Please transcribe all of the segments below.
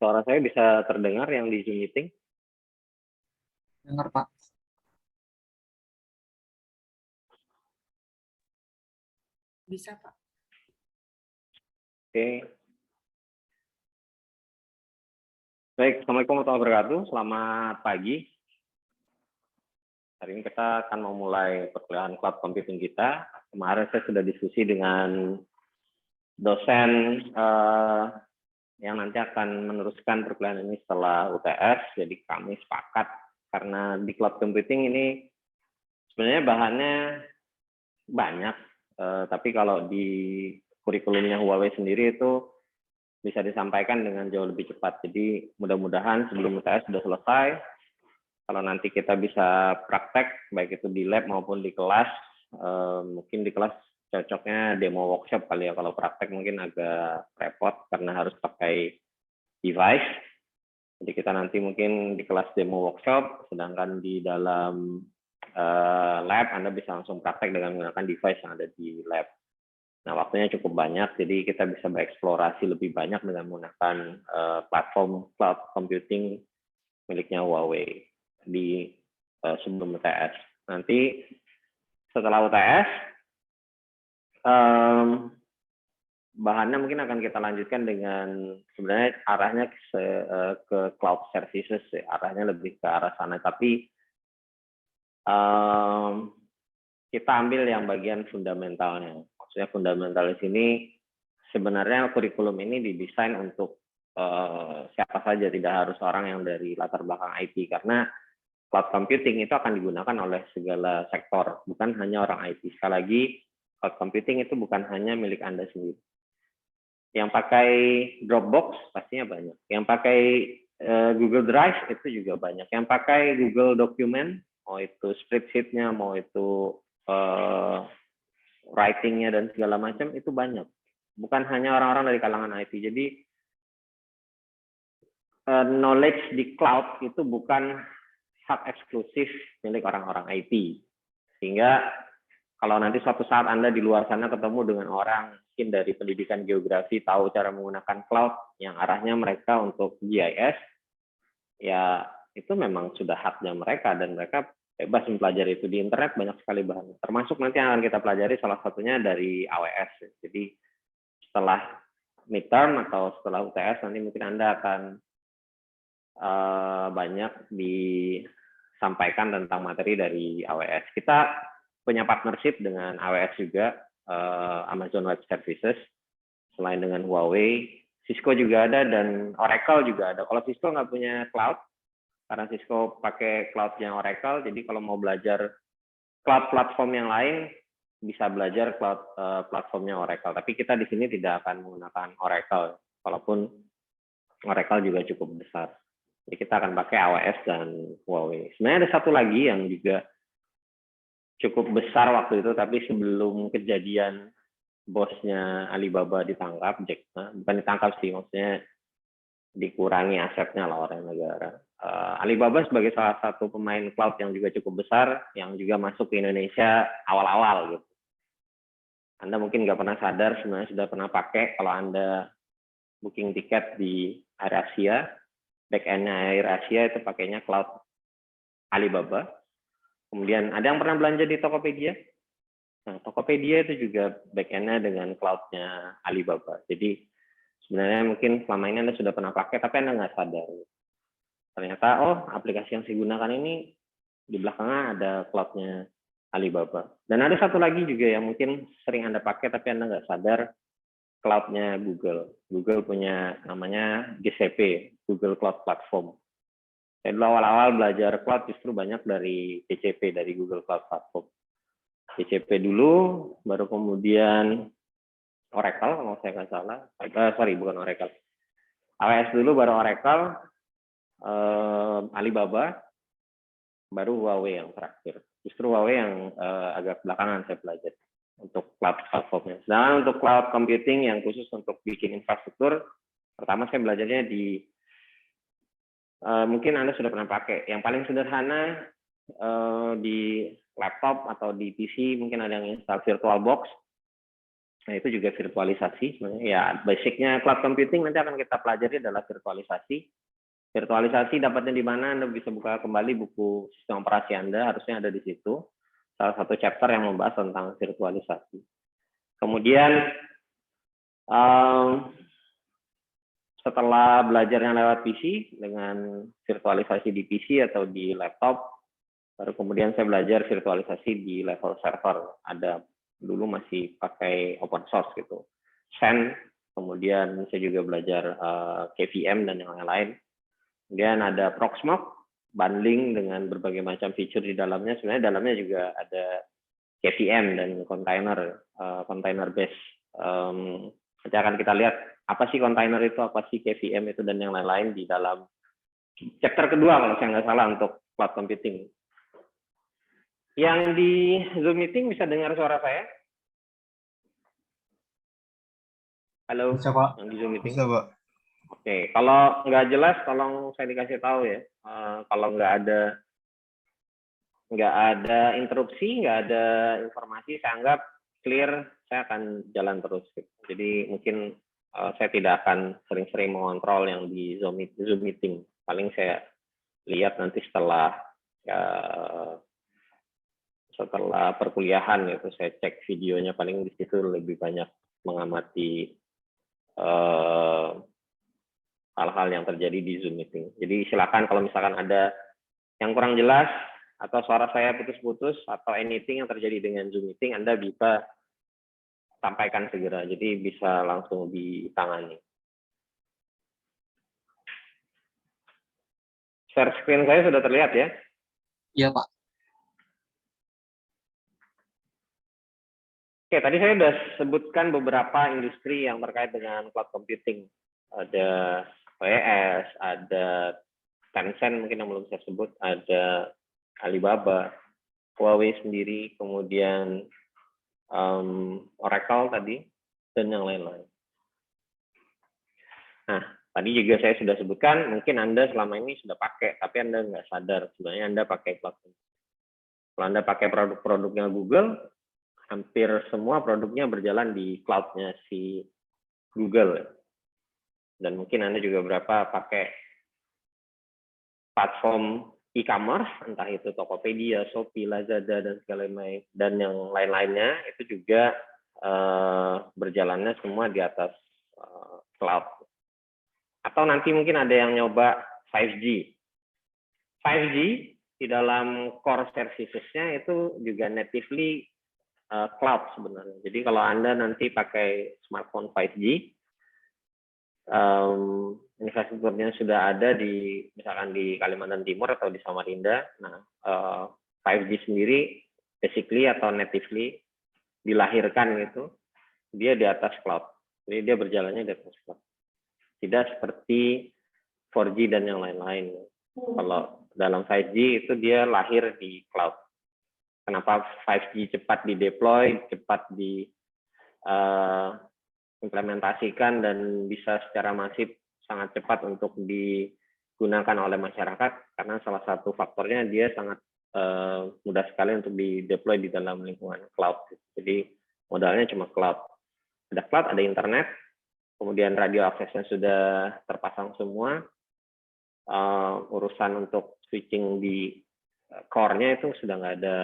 Suara saya bisa terdengar yang di Zoom meeting? Dengar, Pak. Bisa, Pak. Oke. Baik, Assalamualaikum warahmatullahi wabarakatuh. Selamat pagi. Hari ini kita akan memulai perkuliahan cloud computing kita. Kemarin saya sudah diskusi dengan dosen yang nanti akan meneruskan perkuliahan ini setelah UTS. Jadi kami sepakat karena di cloud computing ini sebenarnya bahannya banyak, tapi kalau di kurikulumnya Huawei sendiri itu bisa disampaikan dengan jauh lebih cepat. Jadi mudah-mudahan sebelum UTS sudah selesai. Kalau nanti kita bisa praktek, baik itu di lab maupun di kelas, mungkin di kelas cocoknya demo workshop kali ya. Kalau praktek mungkin agak repot karena harus pakai device. Jadi kita nanti mungkin di kelas demo workshop, sedangkan di dalam lab Anda bisa langsung praktek dengan menggunakan device yang ada di lab. Nah, waktunya cukup banyak, jadi kita bisa bereksplorasi lebih banyak dengan menggunakan platform cloud computing miliknya Huawei di sebelum UTS. Nanti setelah UTS, bahannya mungkin akan kita lanjutkan dengan sebenarnya arahnya ke cloud services, ya. Arahnya lebih ke arah sana. Tapi kita ambil yang bagian fundamentalnya. Maksudnya fundamental di sini sebenarnya kurikulum ini didesain untuk siapa saja, tidak harus orang yang dari latar belakang IT, karena cloud computing itu akan digunakan oleh segala sektor, bukan hanya orang IT. Sekali lagi, cloud computing itu bukan hanya milik Anda sendiri. Yang pakai Dropbox pastinya banyak. Yang pakai Google Drive itu juga banyak. Yang pakai Google Document, mau itu spreadsheet-nya, mau itu writing-nya dan segala macam, itu banyak. Bukan hanya orang-orang dari kalangan IT. Jadi knowledge di cloud itu bukan hak eksklusif milik orang-orang IT. Sehingga kalau nanti suatu saat Anda di luar sana ketemu dengan orang mungkin dari pendidikan geografi, tahu cara menggunakan cloud yang arahnya mereka untuk GIS, ya itu memang sudah haknya mereka dan mereka bebas mempelajari itu. Di internet banyak sekali bahan. Termasuk nanti yang akan kita pelajari salah satunya dari AWS. Jadi setelah midterm atau setelah UTS nanti mungkin Anda akan banyak disampaikan tentang materi dari AWS. Kita punya partnership dengan AWS juga, Amazon Web Services, selain dengan Huawei, Cisco juga ada, dan Oracle juga ada. Kalau Cisco nggak punya cloud, karena Cisco pakai cloud-nya Oracle, jadi kalau mau belajar cloud platform yang lain, bisa belajar cloud platformnya Oracle. Tapi kita di sini tidak akan menggunakan Oracle, walaupun Oracle juga cukup besar. Jadi kita akan pakai AWS dan Huawei. Sebenarnya ada satu lagi yang juga cukup besar waktu itu, tapi sebelum kejadian bosnya Alibaba ditangkap, Jack Ma, bukan ditangkap sih, maksudnya dikurangi asetnya lah oleh negara. Alibaba sebagai salah satu pemain cloud yang juga cukup besar, yang juga masuk ke Indonesia awal-awal gitu. Anda mungkin nggak pernah sadar, sebenarnya sudah pernah pakai kalau Anda booking tiket di AirAsia, back-end-nya AirAsia itu pakainya cloud Alibaba. Kemudian ada yang pernah belanja di Tokopedia? Nah, Tokopedia itu juga back-end-nya dengan cloud-nya Alibaba. Jadi sebenarnya mungkin selama ini Anda sudah pernah pakai, tapi Anda nggak sadar. Ternyata, oh aplikasi yang saya gunakan ini di belakangnya ada cloud-nya Alibaba. Dan ada satu lagi juga yang mungkin sering Anda pakai, tapi Anda nggak sadar, cloud-nya Google. Google punya namanya GCP, Google Cloud Platform. Saya dulu awal-awal belajar cloud justru banyak dari GCP, dari Google Cloud Platform. GCP dulu, baru kemudian Oracle, kalau saya nggak salah. Sorry, bukan Oracle. AWS dulu, baru Oracle, Alibaba, baru Huawei yang terakhir. Justru Huawei yang agak belakangan saya belajar untuk cloud platformnya. Sedangkan untuk cloud computing yang khusus untuk bikin infrastruktur, pertama saya belajarnya di, mungkin Anda sudah pernah pakai, yang paling sederhana di laptop atau di PC, mungkin ada yang install VirtualBox. Nah, itu juga virtualisasi sebenarnya. Ya, basicnya cloud computing nanti akan kita pelajari adalah virtualisasi. Virtualisasi dapatnya di mana? Anda bisa buka kembali buku sistem operasi Anda, harusnya ada di situ. Salah satu chapter yang membahas tentang virtualisasi. Kemudian setelah belajarnya lewat PC dengan virtualisasi di PC atau di laptop, baru kemudian saya belajar virtualisasi di level server. Ada dulu masih pakai open source gitu, Xen. Kemudian saya juga belajar KVM dan yang lain-lain. Kemudian ada Proxmox, bundling dengan berbagai macam fitur di dalamnya. Sebenarnya dalamnya juga ada KVM dan container based. Nanti akan kita lihat apa sih container itu, apa sih KVM itu, dan yang lain-lain di dalam chapter kedua kalau saya nggak salah untuk cloud computing. Yang di Zoom meeting bisa dengar suara saya? Halo? Bisa, Pak. Yang di Zoom meeting? Bisa, Pak. Oke, kalau nggak jelas tolong saya dikasih tahu ya. Kalau nggak ada interupsi, nggak ada informasi, saya anggap clear, saya akan jalan terus. Jadi mungkin saya tidak akan sering-sering mengontrol yang di Zoom meeting. Paling saya lihat nanti setelah perkuliahan gitu, saya cek videonya, paling di situ lebih banyak mengamati hal-hal yang terjadi di Zoom meeting. Jadi silakan kalau misalkan ada yang kurang jelas atau suara saya putus-putus atau anything yang terjadi dengan Zoom meeting, Anda bisa sampaikan segera, jadi bisa langsung ditangani. Share screen saya sudah terlihat ya? Iya, Pak. Oke, tadi saya sudah sebutkan beberapa industri yang terkait dengan cloud computing. Ada AWS, ada Tencent mungkin yang belum saya sebut, ada Alibaba, Huawei sendiri, kemudian Oracle tadi, dan yang lain-lain. Nah, tadi juga saya sudah sebutkan, mungkin Anda selama ini sudah pakai, tapi Anda nggak sadar, sebenarnya Anda pakai platform. Kalau Anda pakai produk-produknya Google, hampir semua produknya berjalan di cloud-nya si Google. Dan mungkin Anda juga berapa pakai platform e-commerce, entah itu Tokopedia, Shopee, Lazada, dan segala macam, dan yang lain-lainnya, itu juga berjalannya semua di atas cloud. Atau nanti mungkin ada yang nyoba 5G. 5G di dalam core services-nya itu juga natively cloud sebenarnya. Jadi kalau Anda nanti pakai smartphone 5G, infrastrukturnya sudah ada di misalkan di Kalimantan Timur atau di Samarinda. Nah, 5G sendiri basically atau natively dilahirkan gitu, dia di atas cloud. Jadi dia berjalannya di atas cloud. Tidak seperti 4G dan yang lain-lain. Kalau dalam 5G itu dia lahir di cloud. Kenapa 5G cepat di-deploy, cepat implementasikan dan bisa secara masif sangat cepat untuk digunakan oleh masyarakat, karena salah satu faktornya dia sangat mudah sekali untuk di-deploy di dalam lingkungan cloud. Jadi modalnya cuma cloud. Ada cloud, ada internet, kemudian radio aksesnya sudah terpasang semua, urusan untuk switching di core-nya itu sudah nggak ada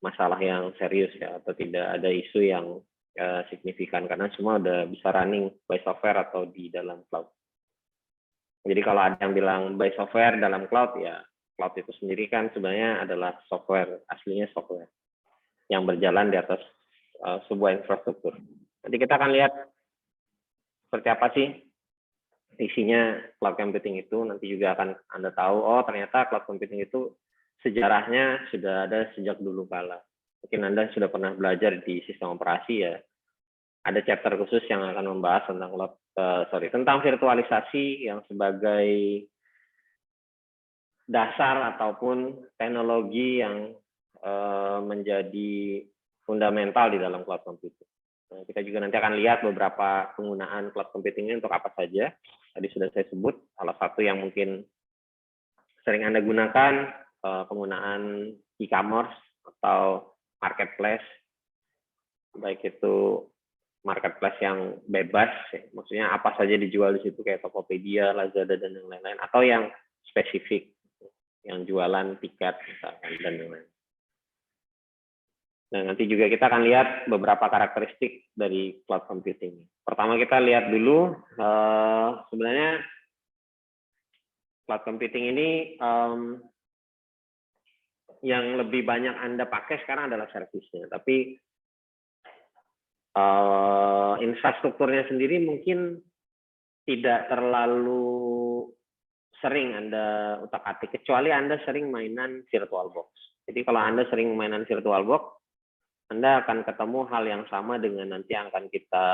masalah yang serius ya, atau tidak ada isu yang signifikan, karena semua udah bisa running by software atau di dalam cloud. Jadi kalau ada yang bilang by software dalam cloud, ya cloud itu sendiri kan sebenarnya adalah software, aslinya software yang berjalan di atas sebuah infrastruktur. Nanti kita akan lihat seperti apa sih isinya cloud computing itu. Nanti juga akan Anda tahu, oh ternyata cloud computing itu sejarahnya sudah ada sejak dulu kala. Mungkin Anda sudah pernah belajar di sistem operasi ya. Ada chapter khusus yang akan membahas tentang tentang virtualisasi yang sebagai dasar ataupun teknologi yang menjadi fundamental di dalam cloud computing. Nah, kita juga nanti akan lihat beberapa penggunaan cloud computing ini untuk apa saja. Tadi sudah saya sebut, salah satu yang mungkin sering Anda gunakan, penggunaan e-commerce atau marketplace, baik itu marketplace yang bebas, ya. Maksudnya apa saja dijual di situ kayak Tokopedia, Lazada dan yang lain-lain, atau yang spesifik, yang jualan tiket misalkan dan yang lain. Nah, nanti juga kita akan lihat beberapa karakteristik dari cloud computing. Pertama kita lihat dulu sebenarnya cloud computing ini yang lebih banyak Anda pakai sekarang adalah servisnya, tapi infrastrukturnya sendiri mungkin tidak terlalu sering Anda utak-atik, kecuali Anda sering mainan VirtualBox. Jadi kalau Anda sering mainan VirtualBox, Anda akan ketemu hal yang sama dengan nanti yang akan kita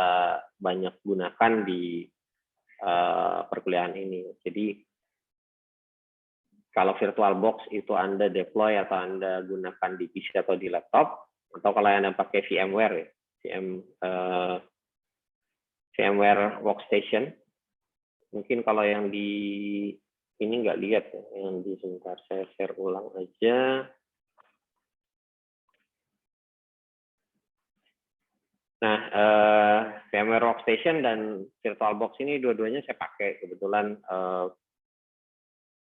banyak gunakan di perkuliahan ini. Jadi kalau VirtualBox itu Anda deploy atau Anda gunakan di PC atau di laptop, atau kalau Anda pakai VMware, VMware Workstation, mungkin kalau yang di ini nggak lihat ya, yang di sebentar saya share ulang aja. Nah, VMware Workstation dan VirtualBox ini dua-duanya saya pakai. Kebetulan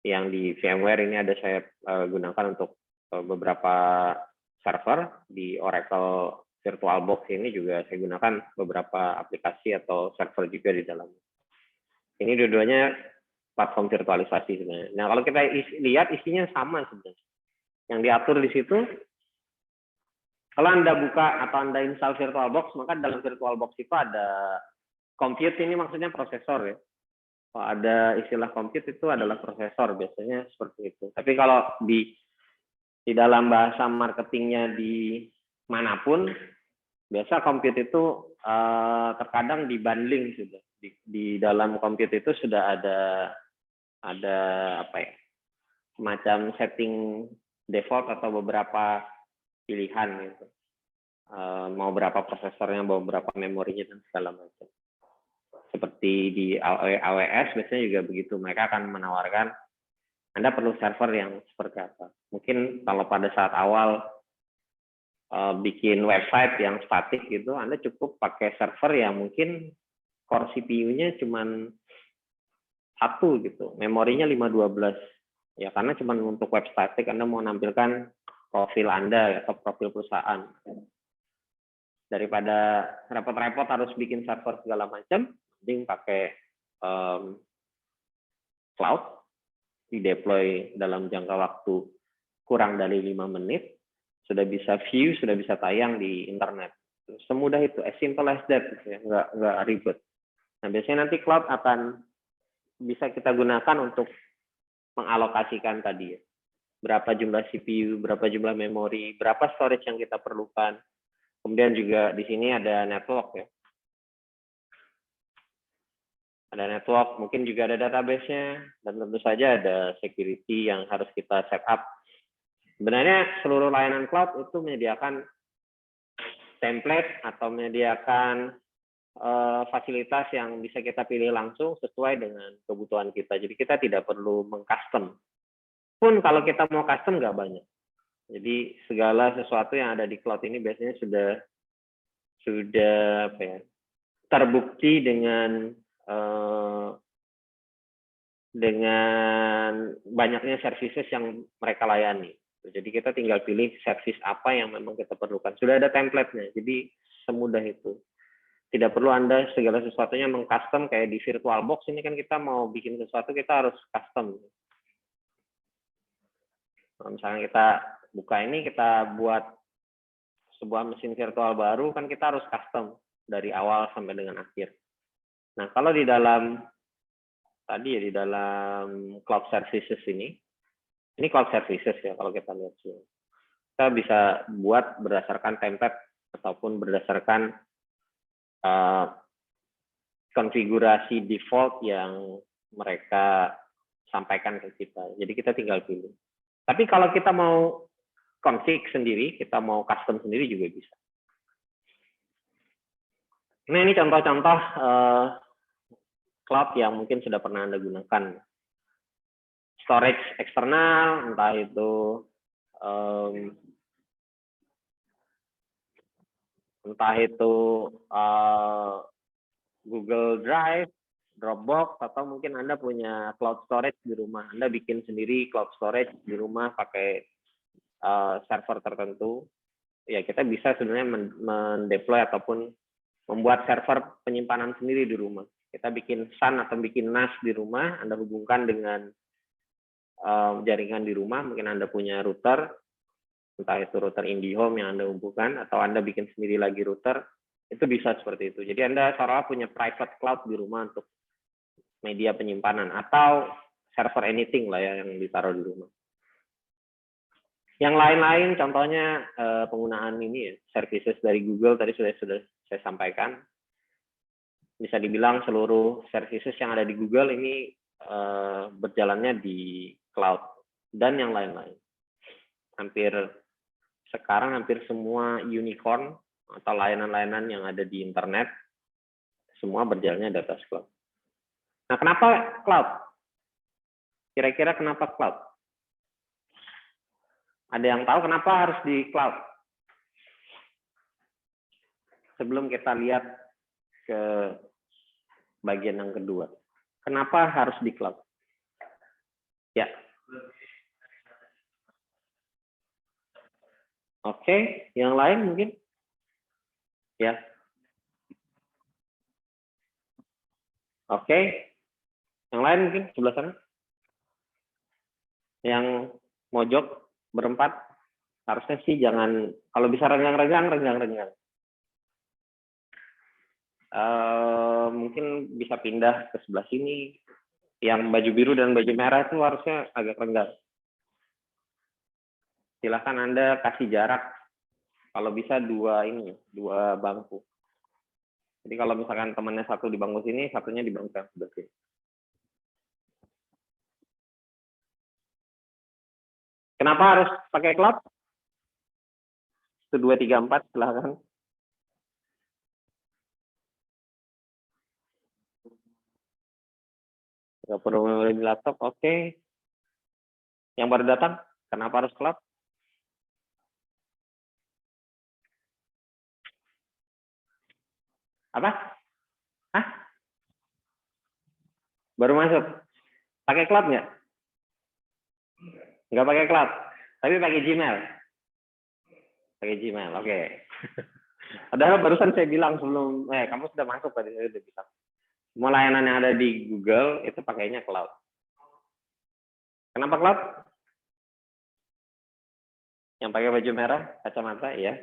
yang di VMware ini ada saya gunakan untuk beberapa server. Di Oracle VirtualBox ini juga saya gunakan beberapa aplikasi atau server juga di dalamnya. Ini dua-duanya platform virtualisasi sebenarnya. Nah, kalau kita lihat isinya sama sebenarnya. Yang diatur di situ, kalau Anda buka atau Anda install VirtualBox, maka dalam VirtualBox itu ada compute, ini maksudnya prosesor ya. Kalau ada istilah compute itu adalah prosesor, biasanya seperti itu. Tapi kalau di dalam bahasa marketingnya di manapun, biasa compute itu terkadang dibundling sudah. Di dalam compute itu sudah ada apa ya, semacam setting default atau beberapa pilihan gitu. Mau berapa prosesornya, mau berapa memorinya dan segala macam. Seperti di AWS biasanya juga begitu, mereka akan menawarkan Anda perlu server yang seperti apa. Mungkin kalau pada saat awal bikin website yang statik gitu, Anda cukup pakai server yang mungkin core CPU-nya cuman 1 gitu, memorinya 512. Ya karena cuman untuk web static Anda mau nampilkan profil Anda atau profil perusahaan. Daripada repot-repot harus bikin server segala macam, mending pakai cloud, di-deploy dalam jangka waktu kurang dari 5 menit, sudah bisa view, sudah bisa tayang di internet. Semudah itu, as simple as that, gitu ya. Nggak ribet. Nah, biasanya nanti cloud akan bisa kita gunakan untuk mengalokasikan tadi ya. Berapa jumlah CPU, berapa jumlah memori, berapa storage yang kita perlukan. Kemudian juga di sini ada network ya. Ada network, mungkin juga ada database-nya, dan tentu saja ada security yang harus kita set up. Sebenarnya seluruh layanan cloud itu menyediakan template atau menyediakan fasilitas yang bisa kita pilih langsung sesuai dengan kebutuhan kita. Jadi kita tidak perlu mengcustom. Pun kalau kita mau custom nggak banyak. Jadi segala sesuatu yang ada di cloud ini biasanya sudah apa ya, terbukti dengan banyaknya services yang mereka layani. Jadi kita tinggal pilih service apa yang memang kita perlukan. Sudah ada template-nya, jadi semudah itu. Tidak perlu Anda segala sesuatunya mengcustom kayak di VirtualBox ini kan kita mau bikin sesuatu kita harus custom. Kalau misalnya kita buka ini, kita buat sebuah mesin virtual baru, kan kita harus custom dari awal sampai dengan akhir. Nah, kalau di dalam tadi ya, di dalam cloud services ini cloud services ya kalau kita lihat sih. Kita bisa buat berdasarkan template ataupun berdasarkan konfigurasi default yang mereka sampaikan ke kita. Jadi kita tinggal pilih. Tapi kalau kita mau config sendiri, kita mau custom sendiri juga bisa. Nah, ini contoh-contoh cloud yang mungkin sudah pernah Anda gunakan. Storage eksternal, entah itu entah itu Google Drive, Dropbox, atau mungkin Anda punya cloud storage di rumah. Anda bikin sendiri cloud storage di rumah pakai server tertentu. Ya, kita bisa sebenarnya mendeploy ataupun membuat server penyimpanan sendiri di rumah. Kita bikin SAN atau bikin NAS di rumah, Anda hubungkan dengan jaringan di rumah, mungkin Anda punya router, entah itu router IndiHome yang Anda hubungkan, atau Anda bikin sendiri lagi router, itu bisa seperti itu. Jadi Anda seolah punya private cloud di rumah untuk media penyimpanan, atau server anything lah ya yang ditaruh di rumah. Yang lain-lain contohnya penggunaan ini ya, services dari Google tadi sudah saya sampaikan. Bisa dibilang seluruh services yang ada di Google ini berjalannya di cloud dan yang lain-lain. Sekarang hampir semua unicorn atau layanan-layanan yang ada di internet semua berjalannya di atas cloud. Nah, kenapa cloud? Kira-kira kenapa cloud? Ada yang tahu kenapa harus di cloud? Sebelum kita lihat ke bagian yang kedua. Kenapa harus di cloud? Ya. Oke, yang lain mungkin? Ya. Oke. Yang lain mungkin sebelah sana? Yang mojok berempat? Harusnya sih jangan, kalau bisa renggang-renggang. Mungkin bisa pindah ke sebelah sini. Yang baju biru dan baju merah itu harusnya agak renggang. Silahkan Anda kasih jarak. Kalau bisa dua bangku. Jadi kalau misalkan temannya satu di bangku sini, satunya di bangku yang sebelah sini. Kenapa harus pakai cloud? 1, 2, 3, 4, silahkan. Nggak perlu memori di laptop, oke. Yang baru datang, kenapa harus cloud? Apa? Hah? Baru masuk. Pakai cloud nggak? Nggak pakai cloud, tapi pakai Gmail. Pakai Gmail, oke. Padahal barusan saya bilang sebelum, kamu sudah masuk tadi, saya sudah bilang. Semua layanan yang ada di Google itu pakainya cloud. Kenapa cloud? Yang pakai baju merah, kacamata, ya.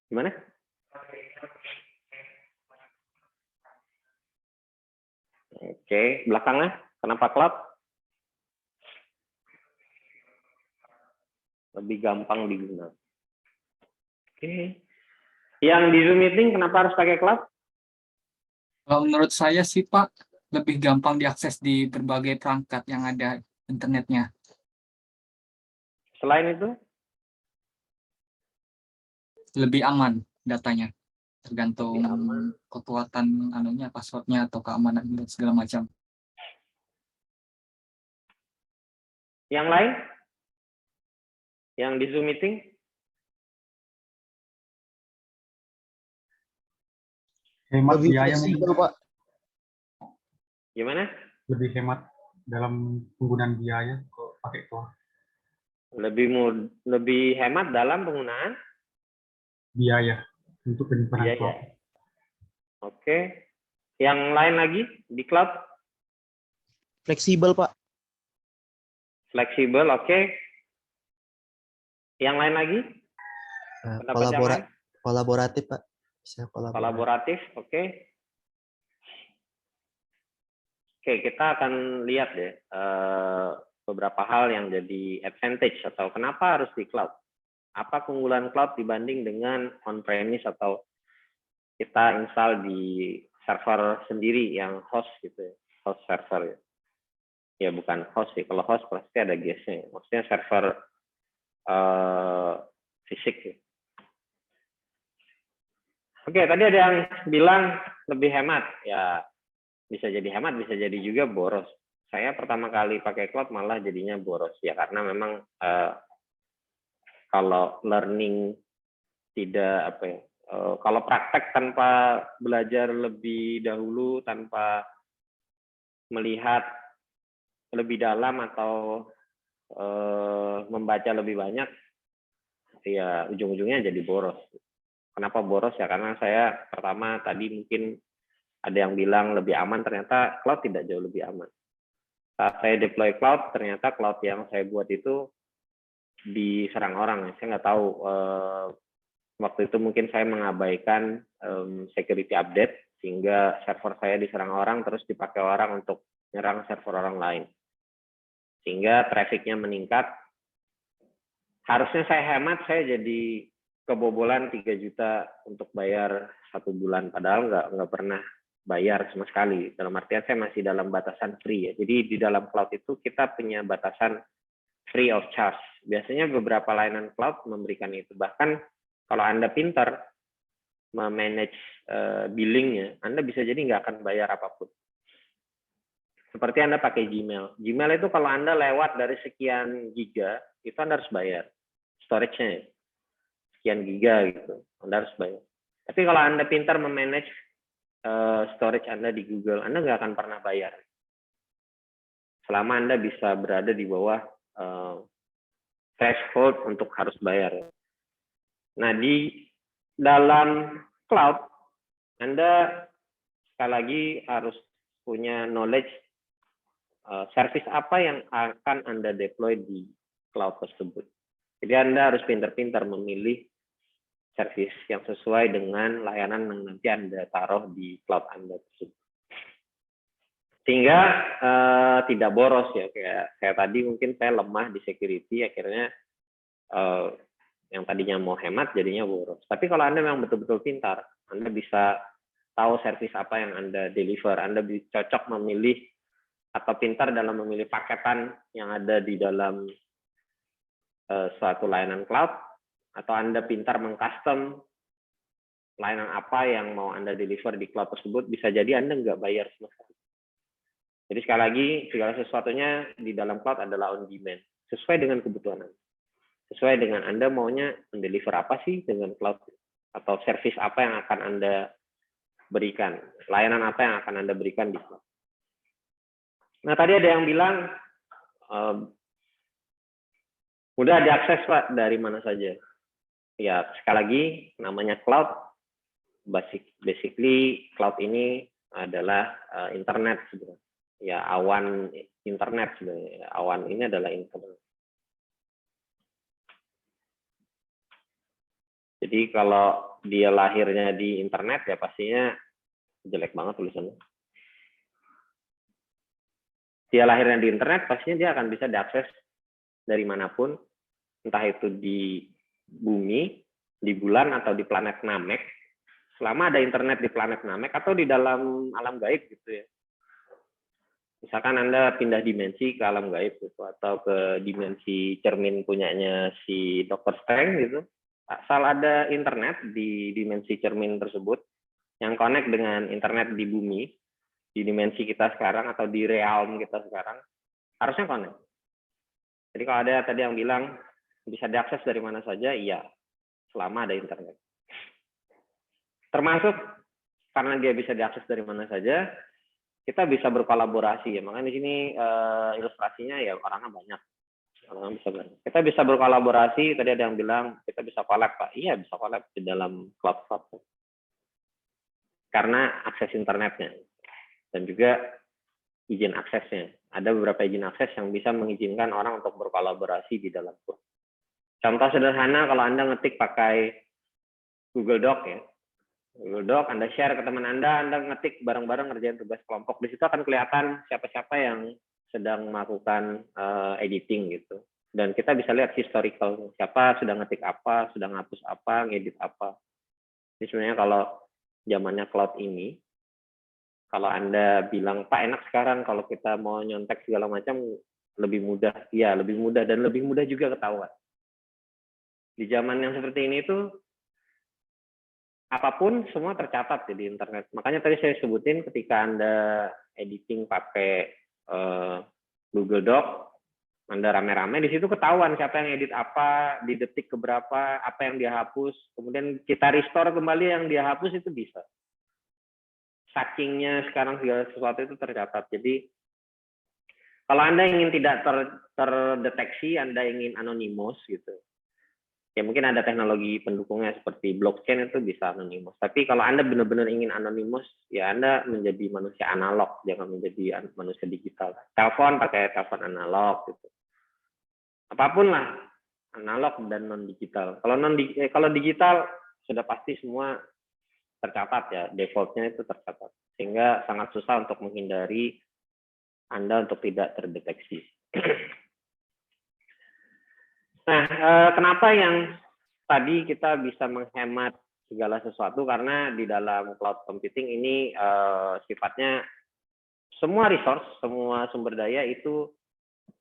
Gimana? Oke, belakangnya, kenapa cloud? Lebih gampang digunakan. Oke. Yang di Zoom meeting, kenapa harus pakai cloud? Kalau menurut saya sih Pak, lebih gampang diakses di berbagai perangkat yang ada internetnya. Selain itu? Lebih aman datanya, tergantung kekuatan passwordnya atau keamanan dan segala macam. Yang lain? Yang di Zoom meeting? Hemat Lebih biaya fleksibel, mungkin. Pak. Gimana? Lebih hemat dalam penggunaan biaya kok pakai cloud. Lebih hemat dalam penggunaan Biaya untuk penyimpanan cloud. biaya. Oke. Yang lain lagi di cloud? Fleksibel, Pak. Fleksibel, oke. Yang lain lagi? Pendapat yang lain? Kolaboratif, Pak. Bisa Kolaboratif, oke. Oke, kita akan lihat deh beberapa hal yang jadi advantage atau kenapa harus di cloud. Apa keunggulan cloud dibanding dengan on-premise atau kita install di server sendiri yang host gitu ya, host server ya. Ya bukan host sih, kalau host pasti ada guest-nya. Maksudnya server fisik ya. Oke, tadi ada yang bilang lebih hemat. Ya, bisa jadi hemat, bisa jadi juga boros. saya pertama kali pakai cloud malah jadinya boros ya, karena memang kalau learning tidak apa ya, kalau praktek tanpa belajar lebih dahulu, tanpa melihat lebih dalam atau membaca lebih banyak, ya ujung-ujungnya jadi boros. Kenapa boros ya? Karena saya pertama tadi mungkin ada yang bilang lebih aman, ternyata cloud tidak jauh lebih aman. Saat saya deploy cloud, ternyata cloud yang saya buat itu diserang orang. Saya nggak tahu, waktu itu mungkin saya mengabaikan security update, sehingga server saya diserang orang, terus dipakai orang untuk nyerang server orang lain. Sehingga trafficnya meningkat. Harusnya saya hemat, saya jadi kebobolan 3 juta untuk bayar 1 bulan, padahal nggak pernah bayar sama sekali. Dalam artian saya masih dalam batasan free ya. Jadi di dalam cloud itu kita punya batasan free of charge. Biasanya beberapa layanan cloud memberikan itu. Bahkan kalau Anda pintar memanage billingnya, Anda bisa jadi nggak akan bayar apapun. Seperti Anda pakai Gmail. Gmail itu kalau Anda lewat dari sekian giga, itu Anda harus bayar. Storage-nya sekian giga gitu, Anda harus bayar. Tapi kalau Anda pintar memanage storage Anda di Google, Anda nggak akan pernah bayar. Selama Anda bisa berada di bawah threshold untuk harus bayar. Nah, di dalam cloud, Anda sekali lagi harus punya knowledge service apa yang akan Anda deploy di cloud tersebut. Jadi Anda harus pintar-pintar memilih service yang sesuai dengan layanan yang nanti Anda taruh di cloud Anda tersebut. Sehingga tidak boros ya, kayak tadi mungkin saya lemah di security, akhirnya yang tadinya mau hemat jadinya boros. Tapi kalau Anda memang betul-betul pintar, Anda bisa tahu service apa yang Anda deliver, Anda cocok memilih atau pintar dalam memilih paketan yang ada di dalam suatu layanan cloud, atau Anda pintar mengcustom layanan apa yang mau Anda deliver di cloud tersebut, bisa jadi Anda nggak bayar sama sekali. Jadi sekali lagi, segala sesuatunya di dalam cloud adalah on demand, sesuai dengan kebutuhan Anda. Sesuai dengan Anda maunya mendeliver apa sih dengan cloud, atau service apa yang akan Anda berikan, layanan apa yang akan Anda berikan di cloud. Nah, tadi ada yang bilang, mudah diakses Pak dari mana saja. Ya, sekali lagi, namanya cloud, basically cloud ini adalah internet sebenarnya. Ya, awan internet sebenarnya. Awan ini adalah internet. Jadi kalau dia lahirnya di internet, ya pastinya jelek banget tulisannya. Dia lahirnya di internet, pastinya dia akan bisa diakses dari manapun, entah itu di bumi, di bulan, atau di planet Namek. Selama ada internet di planet Namek, atau di dalam alam gaib gitu ya. Misalkan Anda pindah dimensi ke alam gaib gitu, atau ke dimensi cermin punyanya si Dr. Strange gitu. Asal ada internet di dimensi cermin tersebut, yang connect dengan internet di bumi, di dimensi kita sekarang, atau di realm kita sekarang, harusnya connect. Jadi kalau ada tadi yang bilang, bisa diakses dari mana saja, iya, selama ada internet. Termasuk, karena dia bisa diakses dari mana saja, kita bisa berkolaborasi ya. Makanya di sini ilustrasinya ya orangnya banyak. Orangnya bisa banyak. Kita bisa berkolaborasi, tadi ada yang bilang, kita bisa collab Pak. Iya, bisa collab di dalam cloud. Karena akses internetnya. Dan juga izin aksesnya. Ada beberapa izin akses yang bisa mengizinkan orang untuk berkolaborasi di dalam cloud. Contoh sederhana, kalau Anda ngetik pakai Google Doc ya. Google Doc, Anda share ke teman Anda ngetik bareng-bareng ngerjain tugas kelompok. Di situ akan kelihatan siapa-siapa yang sedang melakukan editing gitu. Dan kita bisa lihat historical, siapa sudah ngetik apa, sudah ngapus apa, ngedit apa. Jadi sebenarnya kalau zamannya cloud ini, kalau Anda bilang, Pak enak sekarang kalau kita mau nyontek segala macam lebih mudah. Ya, lebih mudah dan lebih mudah juga ketahuan. Di zaman yang seperti ini tuh, apapun semua tercatat di internet. Makanya tadi saya sebutin ketika Anda editing pakai Google Doc, Anda rame-rame, di situ ketahuan siapa yang edit apa, di detik keberapa, apa yang dia hapus, kemudian kita restore kembali yang dia hapus itu bisa. Sakingnya sekarang segala sesuatu itu tercatat. Jadi kalau Anda ingin tidak terdeteksi, Anda ingin anonymous gitu. Ya mungkin ada teknologi pendukungnya seperti blockchain itu bisa anonymous. Tapi kalau Anda benar-benar ingin anonymous, ya Anda menjadi manusia analog, jangan menjadi manusia digital. Telepon pakai telepon analog gitu. Apapun lah, analog dan non digital. Kalau digital sudah pasti semua tercatat ya, defaultnya itu tercatat, sehingga sangat susah untuk menghindari Anda untuk tidak terdeteksi. Nah, kenapa yang tadi kita bisa menghemat segala sesuatu, karena di dalam cloud computing ini sifatnya semua resource, semua sumber daya itu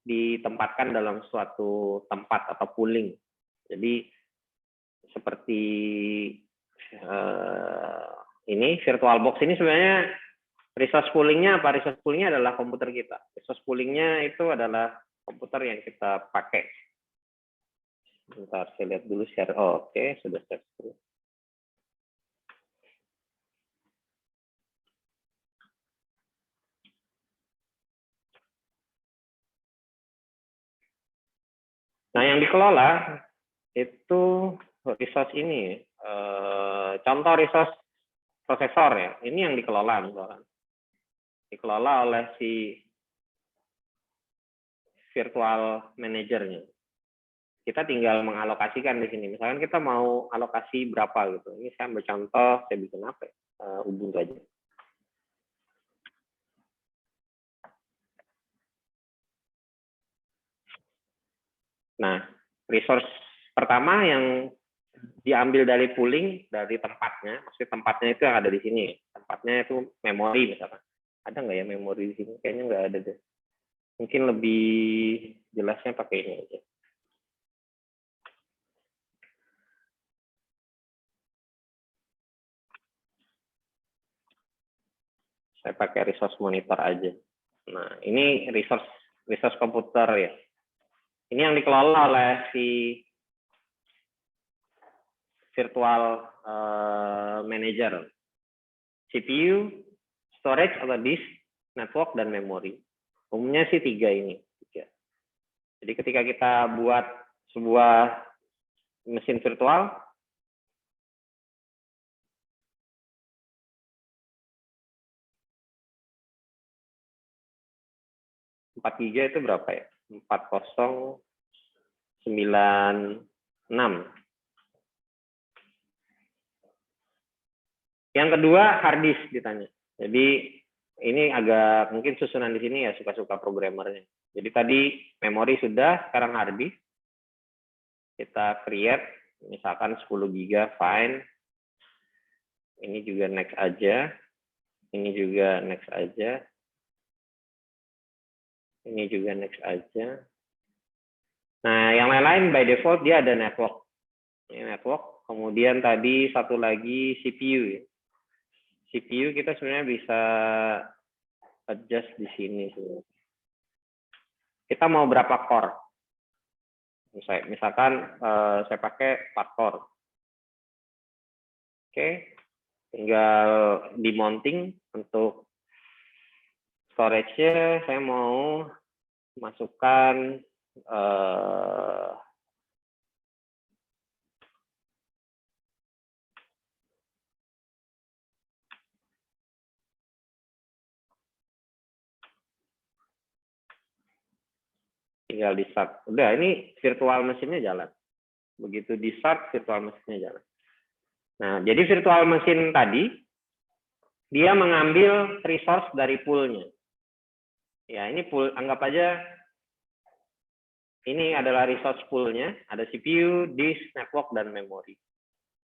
ditempatkan dalam suatu tempat atau pooling. Jadi seperti ini VirtualBox ini sebenarnya resource poolingnya apa? Resource poolingnya adalah komputer kita. Resource poolingnya itu adalah komputer yang kita pakai. Bentar, saya lihat dulu share. Oh, oke, sudah share. Nah, yang dikelola itu resource ini. Contoh resource prosesor ya. Ini yang dikelola misalkan. Dikelola oleh si virtual manajernya. Kita tinggal mengalokasikan di sini. Misalkan kita mau alokasi berapa gitu. Ini saya ambil contoh, saya bikin apa? Ubuntu aja. Nah, resource pertama yang diambil dari pooling, dari tempatnya. Maksudnya tempatnya itu yang ada di sini. Tempatnya itu memori misalkan. Ada nggak ya memori di sini? Kayaknya nggak ada deh. Mungkin lebih jelasnya pakai ini aja. Saya pakai resource monitor aja. Nah, ini resource komputer ya. Ini yang dikelola oleh si virtual manager. CPU, storage atau disk, network, dan memori. Umumnya sih 3 ini. Jadi ketika kita buat sebuah mesin virtual, GB itu berapa ya? 4096. Yang kedua, hard disk ditanya. Jadi ini agak mungkin susunan di sini ya suka-suka programmernya. Jadi tadi memori sudah, sekarang hard disk. Kita create, misalkan 10 GB, fine. Ini juga next aja. Ini juga next aja. Ini juga next aja. Nah, yang lain-lain by default dia ada network. Ini network. Kemudian tadi satu lagi CPU. Ya. CPU kita sebenarnya bisa adjust di sini. Kita mau berapa core? Misalkan saya pakai 4 core. Oke. Tinggal di-mounting untuk storage-nya saya mau masukkan tinggal di start. Udah, ini virtual mesinnya jalan. Begitu di start, virtual mesinnya jalan. Nah, jadi virtual mesin tadi dia mengambil resource dari poolnya. Ya, ini pool, anggap aja ini adalah resource poolnya, ada CPU, disk, network, dan memori.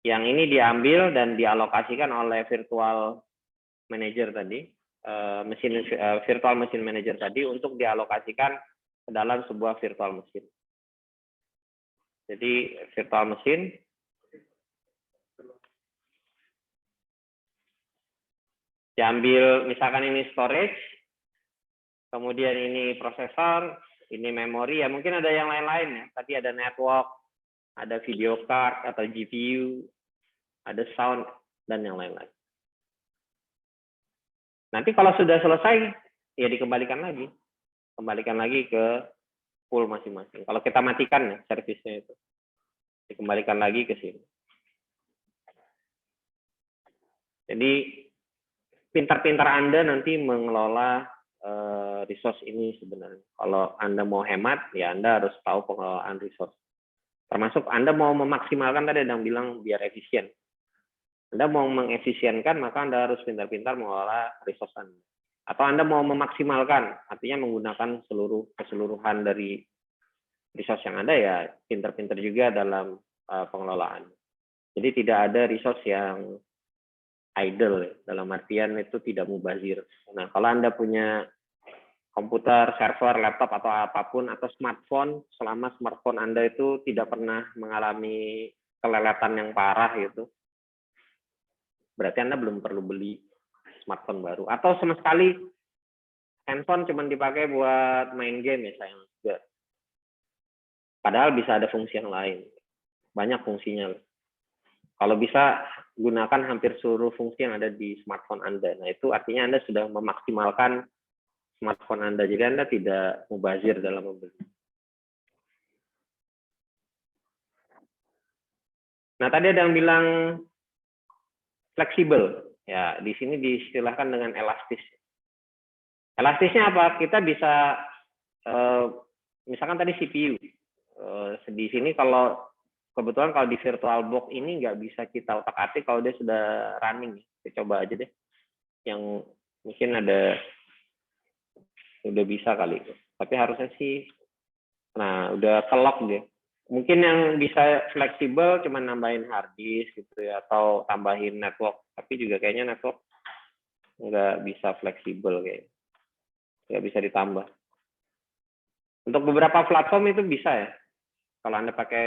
Yang ini diambil dan dialokasikan oleh virtual manager tadi, virtual machine manager tadi untuk dialokasikan ke dalam sebuah virtual machine. Jadi virtual machine diambil, misalkan ini storage, kemudian ini prosesor, ini memori, ya mungkin ada yang lain-lain ya. Tadi ada network, ada video card atau GPU, ada sound, dan yang lain-lain. Nanti kalau sudah selesai, ya dikembalikan lagi. Kembalikan lagi ke pool masing-masing. Kalau kita matikan ya servisnya itu, dikembalikan lagi ke sini. Jadi pintar-pintar Anda nanti mengelola resource ini sebenarnya. Kalau Anda mau hemat, ya Anda harus tahu pengelolaan resource. Termasuk Anda mau memaksimalkan, tadi yang bilang biar efisien. Anda mau mengefisienkan, maka Anda harus pintar-pintar mengelola resource Anda. Atau Anda mau memaksimalkan, artinya menggunakan keseluruhan dari resource yang ada, ya pintar-pintar juga dalam pengelolaan. Jadi tidak ada resource yang idle, dalam artian itu tidak mubazir. Nah, kalau Anda punya komputer, server, laptop, atau apapun, atau smartphone, selama smartphone Anda itu tidak pernah mengalami keleletan yang parah gitu, berarti Anda belum perlu beli smartphone baru. Atau sama sekali handphone cuma dipakai buat main game ya, sayang juga. Padahal bisa ada fungsi yang lain. Banyak fungsinya. Kalau bisa, gunakan hampir seluruh fungsi yang ada di smartphone Anda. Nah, itu artinya Anda sudah memaksimalkan smartphone Anda. Jadi Anda tidak mubazir dalam membeli. Nah, tadi ada yang bilang fleksibel. Ya, di sini diistilahkan dengan elastis. Elastisnya apa? Kita bisa, misalkan tadi CPU. Di sini kalau kebetulan kalau di VirtualBox ini nggak bisa kita otak-atik kalau dia sudah running. Kita coba aja deh. Yang mungkin ada, udah bisa kali. Tapi harusnya sih, nah udah ke-lock dia. Mungkin yang bisa fleksibel cuma nambahin hard disk gitu ya, atau tambahin network. Tapi juga kayaknya network nggak bisa fleksibel kayaknya. Nggak bisa ditambah. Untuk beberapa platform itu bisa ya. Kalau Anda pakai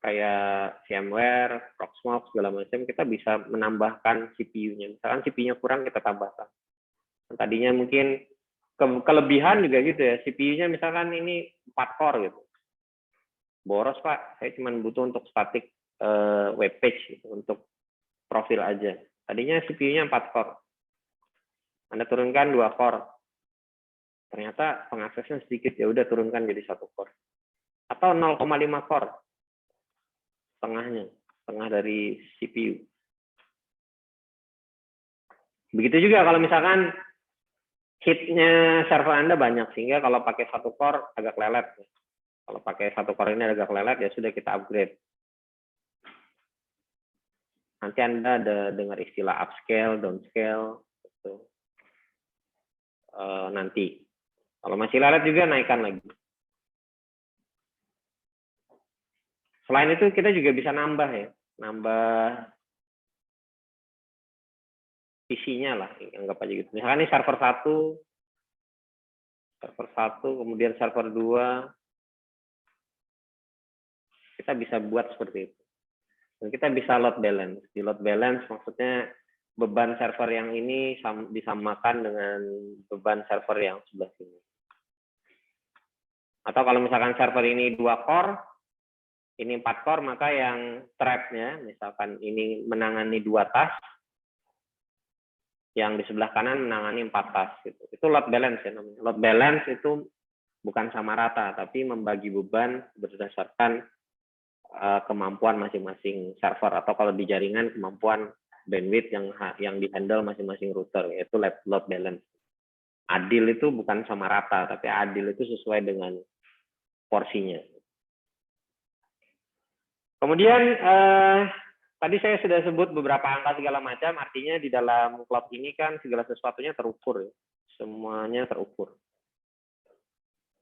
kayak VMware, Proxmox, segala macam, kita bisa menambahkan CPU-nya. Misalkan CPU-nya kurang, kita tambahkan. Tadinya mungkin kelebihan juga gitu ya. CPU-nya misalkan ini 4 core gitu. Boros Pak, saya cuma butuh untuk static web page gitu, untuk profil aja. Tadinya CPU-nya 4 core. Anda turunkan 2 core. Ternyata pengaksesnya sedikit, ya udah turunkan jadi 1 core. Atau 0,5 core. Setengah dari CPU. Begitu juga kalau misalkan hitnya server Anda banyak, sehingga kalau pakai 1 core agak lelet. Kalau pakai 1 core ini agak lelet, ya sudah kita upgrade. Nanti Anda ada dengar istilah upscale, downscale. Gitu. Nanti. Kalau masih lelet juga naikkan lagi. Selain itu kita juga bisa nambah ya. Nambah PC-nya lah, anggap aja gitu. Misalkan ini server 1, kemudian server 2, kita bisa buat seperti itu. Dan kita bisa load balance. Di load balance maksudnya beban server yang ini disamakan dengan beban server yang sebelah sini. Atau kalau misalkan server ini 2 core, ini 4 core, maka yang thread-nya, misalkan ini menangani 2 task, yang di sebelah kanan menangani 4 task. Gitu. Itu load balance ya namanya. Load balance itu bukan sama rata, tapi membagi beban berdasarkan kemampuan masing-masing server, atau kalau di jaringan kemampuan bandwidth yang di-handle masing-masing router, yaitu load balance. Adil itu bukan sama rata, tapi adil itu sesuai dengan porsinya. Kemudian tadi saya sudah sebut beberapa angka segala macam, artinya di dalam cloud ini kan segala sesuatunya terukur, ya. Semuanya terukur.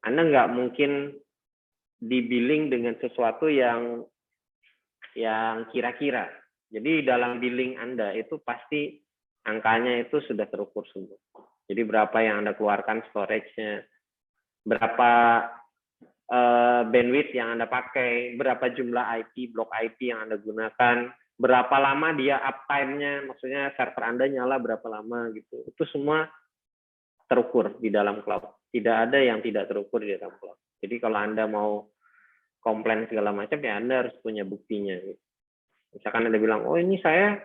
Anda nggak mungkin di-billing dengan sesuatu yang kira-kira. Jadi dalam billing Anda itu pasti angkanya itu sudah terukur semua. Jadi berapa yang Anda keluarkan storage-nya, berapa bandwidth yang Anda pakai, berapa jumlah IP, blok IP yang Anda gunakan, berapa lama dia uptime-nya, maksudnya server Anda nyala berapa lama gitu. Itu semua terukur di dalam cloud. Tidak ada yang tidak terukur di dalam cloud. Jadi kalau Anda mau komplain segala macam, ya Anda harus punya buktinya. Gitu. Misalkan Anda bilang, oh ini saya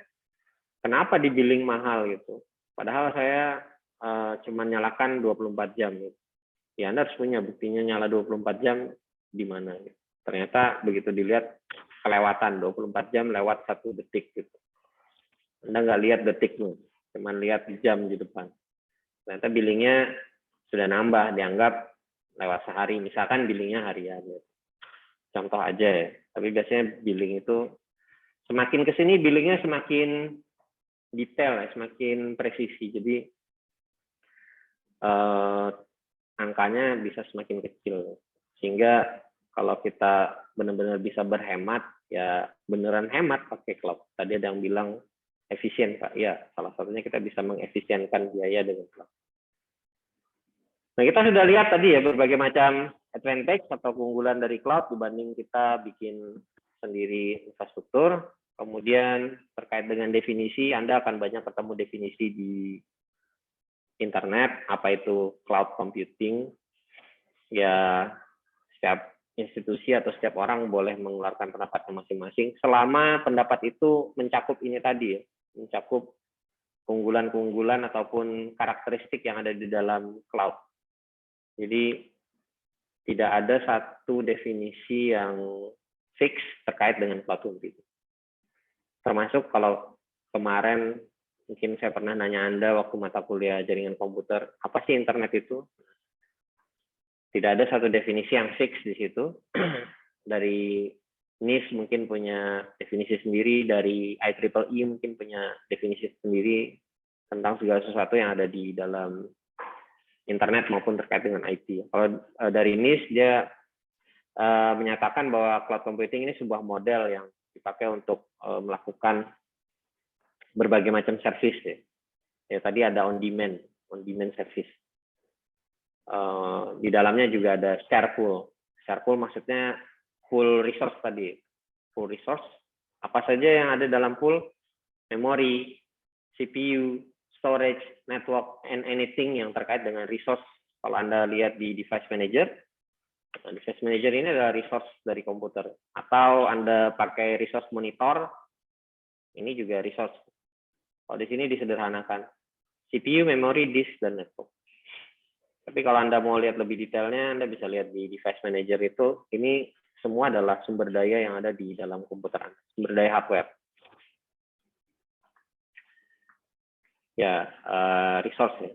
kenapa di billing mahal gitu. Padahal saya cuma nyalakan 24 jam. Gitu. Ya Anda harus punya buktinya nyala 24 jam di mana. Gitu. Ternyata begitu dilihat kelewatan 24 jam lewat 1 detik. Gitu. Anda nggak lihat detiknya, cuma lihat jam di depan. Ternyata billingnya sudah nambah, dianggap lewat sehari. Misalkan billingnya harian. Gitu. Contoh aja ya. Tapi biasanya billing itu semakin ke sini billingnya semakin detail, ya, semakin presisi. Jadi angkanya bisa semakin kecil. Sehingga kalau kita benar-benar bisa berhemat, ya beneran hemat pakai cloud. Tadi ada yang bilang efisien, Pak. Ya, salah satunya kita bisa mengefisienkan biaya dengan cloud. Nah, kita sudah lihat tadi ya berbagai macam advantage atau keunggulan dari cloud dibanding kita bikin sendiri infrastruktur. Kemudian terkait dengan definisi, Anda akan banyak ketemu definisi di internet, apa itu cloud computing. Ya, setiap institusi atau setiap orang boleh mengeluarkan pendapatnya masing-masing, selama pendapat itu mencakup ini tadi ya, mencakup keunggulan-keunggulan ataupun karakteristik yang ada di dalam cloud. Jadi tidak ada satu definisi yang fix terkait dengan cloud computing. Termasuk kalau kemarin mungkin saya pernah nanya Anda waktu mata kuliah jaringan komputer, apa sih internet itu? Tidak ada satu definisi yang fix di situ. Dari NIST mungkin punya definisi sendiri, dari IEEE mungkin punya definisi sendiri tentang segala sesuatu yang ada di dalam internet maupun terkait dengan IT. Kalau dari NIST dia menyatakan bahwa cloud computing ini sebuah model yang dipakai untuk melakukan berbagai macam service ya. Ya tadi ada on demand service. Di dalamnya juga ada share pool. Share pool maksudnya full resource tadi. Full resource. Apa saja yang ada dalam pool? Memori, CPU, storage, network, and anything yang terkait dengan resource. Kalau Anda lihat di device manager, device manager ini adalah resource dari komputer. Atau Anda pakai resource monitor, ini juga resource. Kalau di sini disederhanakan. CPU, memori, disk, dan network. Tapi kalau Anda mau lihat lebih detailnya, Anda bisa lihat di device manager itu, ini semua adalah sumber daya yang ada di dalam komputer Anda, sumber daya hardware. Ya, resource. Ya.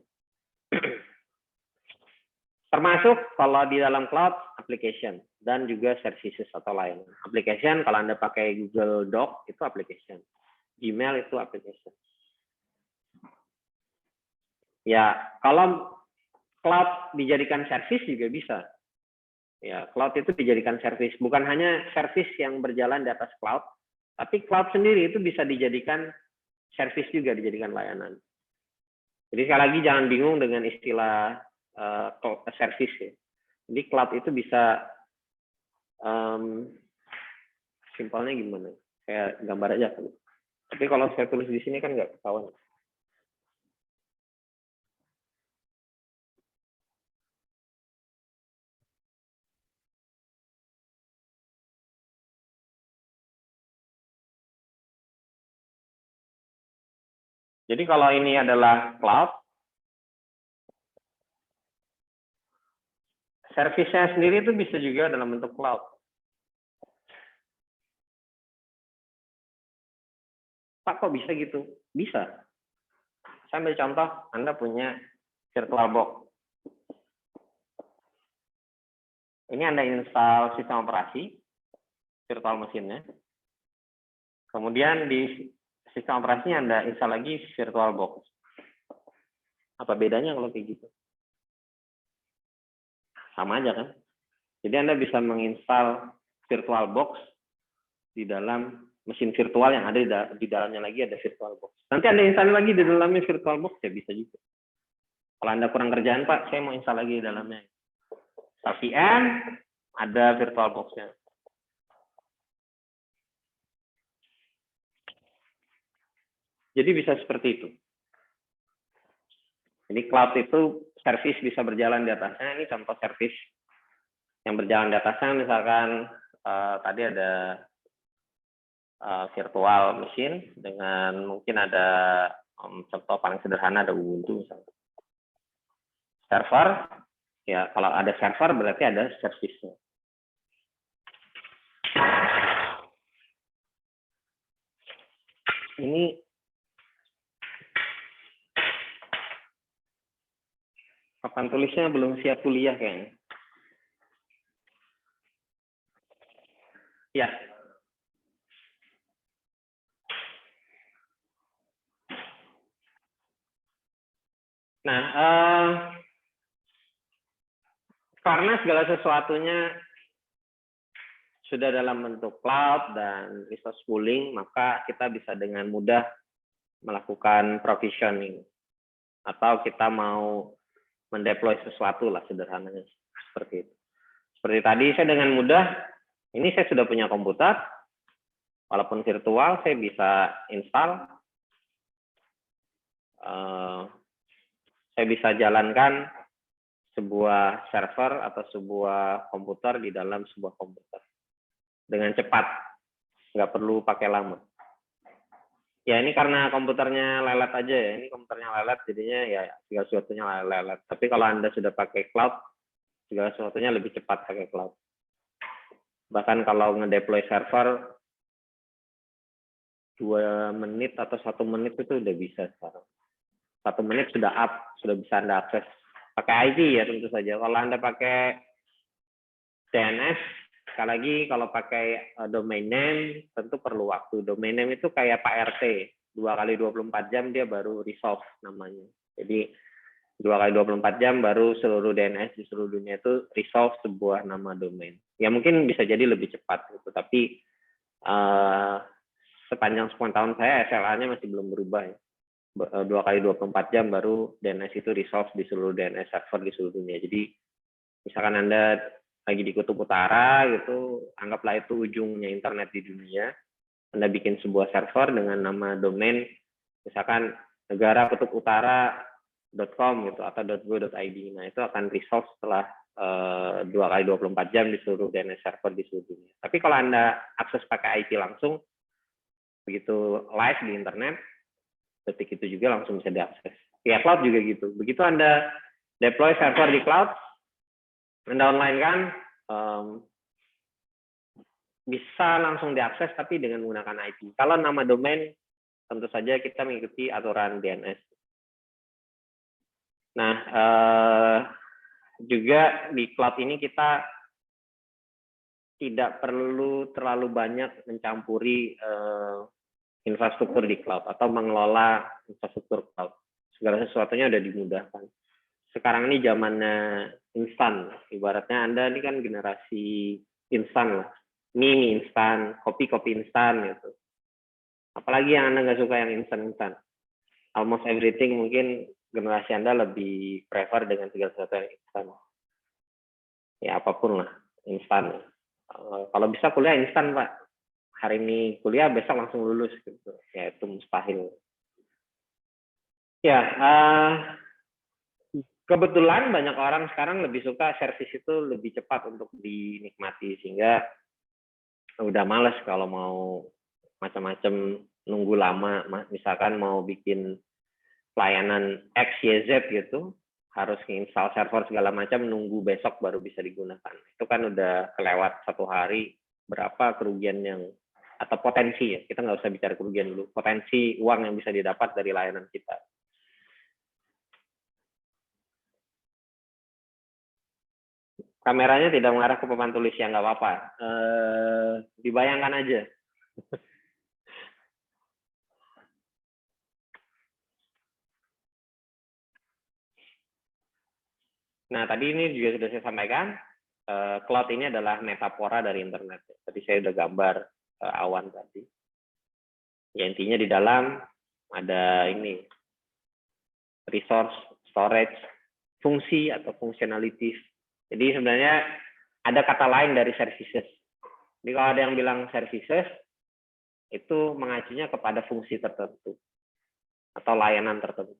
Termasuk kalau di dalam cloud, application, dan juga services atau lain. Application, kalau Anda pakai Google Doc, itu application. Gmail itu application. Ya, kalau cloud dijadikan service juga bisa. Ya, cloud itu dijadikan service. Bukan hanya service yang berjalan di atas cloud, tapi cloud sendiri itu bisa dijadikan service juga, dijadikan layanan. Jadi sekali lagi jangan bingung dengan istilah service ya. Jadi cloud itu bisa simpelnya gimana? Kayak gambar aja kan. Tapi kalau saya tulis di sini kan nggak ketahuan. Jadi kalau ini adalah cloud, servisnya sendiri itu bisa juga dalam bentuk cloud. Pak, kok bisa gitu? Bisa. Saya ambil contoh, Anda punya VirtualBox. Ini Anda install sistem operasi, virtual mesinnya. Kemudian di sistem operasinya Anda install lagi VirtualBox. Apa bedanya kalau kayak gitu? Sama aja kan? Jadi Anda bisa menginstal VirtualBox di dalam mesin virtual yang ada di dalamnya lagi ada VirtualBox. Nanti Anda install lagi di dalamnya VirtualBox, ya bisa juga. Kalau Anda kurang kerjaan, Pak, saya mau install lagi di dalamnya. Install VM, ada VirtualBox-nya. Jadi bisa seperti itu. Jadi cloud itu service bisa berjalan di atasnya. Ini contoh service yang berjalan di atasnya, misalkan tadi ada virtual machine dengan mungkin ada contoh paling sederhana ada Ubuntu misalnya. Server, ya kalau ada server berarti ada service-nya. Ini papan tulisnya belum siap kuliah kayaknya. Ya. Nah, karena segala sesuatunya sudah dalam bentuk cloud dan resource pooling, maka kita bisa dengan mudah melakukan provisioning. Atau kita mau mendeploy sesuatu lah sederhananya seperti itu. Seperti tadi saya dengan mudah, ini saya sudah punya komputer, walaupun virtual saya bisa install, saya bisa jalankan sebuah server atau sebuah komputer di dalam sebuah komputer dengan cepat, nggak perlu pakai lama. Ya ini karena komputernya lelet aja ya, ini komputernya lelet jadinya ya segala sesuatunya lelet. Tapi kalau Anda sudah pakai cloud, segala sesuatunya lebih cepat pakai cloud. Bahkan kalau ngedeploy server 2 menit atau 1 menit itu udah bisa sekarang. 1 menit sudah up, sudah bisa Anda akses. Pakai IP ya tentu saja. Kalau Anda pakai DNS, sekali lagi kalau pakai domain name tentu perlu waktu. Domain name itu kayak Pak RT, 2 kali 24 jam dia baru resolve namanya. Jadi 2 kali 24 jam baru seluruh DNS di seluruh dunia itu resolve sebuah nama domain. Ya mungkin bisa jadi lebih cepat gitu, tapi sepanjang 10 tahun saya SLA-nya masih belum berubah ya. 2 kali 24 jam baru DNS itu resolve di seluruh DNS server di seluruh dunia. Jadi misalkan Anda lagi di kutub utara gitu, anggaplah itu ujungnya internet di dunia. Anda bikin sebuah server dengan nama domain misalkan negara kutub utara.com gitu atau .go.id. Nah, itu akan resolve setelah 2 kali 24 jam di seluruh DNS server di seluruh dunia. Tapi kalau Anda akses pakai IP langsung, begitu live di internet, detik itu juga langsung bisa diakses. Ya, cloud juga gitu. Begitu Anda deploy server di cloud, Anda online kan, bisa langsung diakses tapi dengan menggunakan IP. Kalau nama domain, tentu saja kita mengikuti aturan DNS. Nah, juga di cloud ini kita tidak perlu terlalu banyak mencampuri infrastruktur di cloud atau mengelola infrastruktur cloud. Segala sesuatunya udah dimudahkan. Sekarang ini zamannya instan. Ibaratnya Anda ini kan generasi instan lah. Mie instan, kopi instan gitu. Apalagi yang Anda nggak suka yang instan-instan. Almost everything mungkin generasi Anda lebih prefer dengan segala sesuatu yang instan. Ya apapun lah, instan. Kalau bisa kuliah instan, Pak. Hari ini kuliah, besok langsung lulus gitu. Ya itu mustahil. Ya, kebetulan banyak orang sekarang lebih suka service itu lebih cepat untuk dinikmati, sehingga udah males kalau mau macam-macam nunggu lama. Misalkan mau bikin pelayanan X, Y, Z gitu, harus install server segala macam, nunggu besok baru bisa digunakan. Itu kan udah kelewat 1 hari, berapa kerugian yang, atau potensi ya, kita nggak usah bicara kerugian dulu, potensi uang yang bisa didapat dari layanan kita. Kameranya tidak mengarah ke papan tulis ya, nggak apa-apa. Dibayangkan aja. Nah, tadi ini juga sudah saya sampaikan, cloud ini adalah metafora dari internet. Tadi saya udah gambar awan tadi. Ya, intinya di dalam ada ini, resource, storage, fungsi atau functionalities. Jadi sebenarnya ada kata lain dari services. Jadi kalau ada yang bilang services, itu mengacunya kepada fungsi tertentu atau layanan tertentu.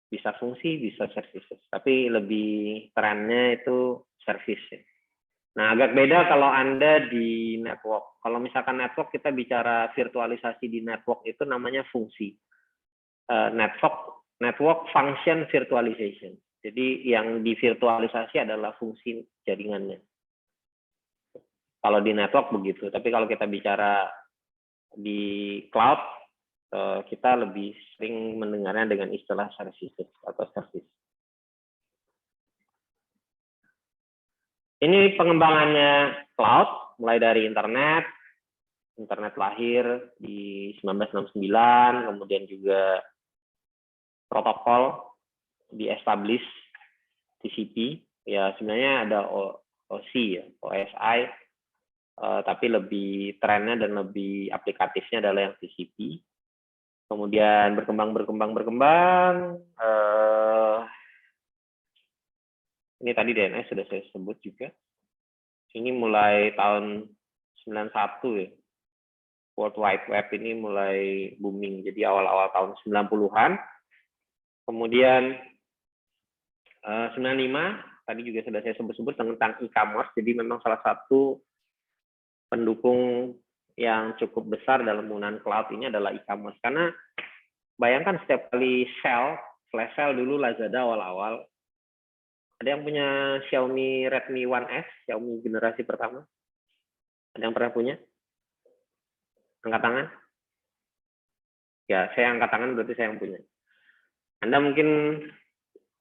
bisa fungsi, bisa services. Tapi lebih trennya itu service ya. Nah, agak beda kalau Anda di network. Kalau misalkan network, kita bicara virtualisasi di network itu namanya fungsi. Network function virtualization. Jadi yang divirtualisasi adalah fungsi jaringannya. Kalau di network begitu. Tapi kalau kita bicara di cloud, kita lebih sering mendengarnya dengan istilah services atau service. Ini pengembangannya cloud, mulai dari internet lahir di 1969, kemudian juga protokol di-establish TCP, ya sebenarnya ada OC, ya, OSI, tapi lebih trennya dan lebih aplikatifnya adalah yang TCP. Kemudian berkembang. Ini tadi DNS sudah saya sebut juga. Ini mulai tahun 91 ya. World Wide Web ini mulai booming. Jadi awal-awal tahun 90-an. Kemudian 95, tadi juga sudah saya sebut-sebut tentang e-commerce. Jadi memang salah satu pendukung yang cukup besar dalam penggunaan cloud ini adalah e-commerce. Karena bayangkan setiap kali flash sale dulu Lazada awal-awal. Ada yang punya Xiaomi Redmi 1S, Xiaomi generasi pertama? Ada yang pernah punya? Angkat tangan? Ya, saya angkat tangan berarti saya yang punya. Anda mungkin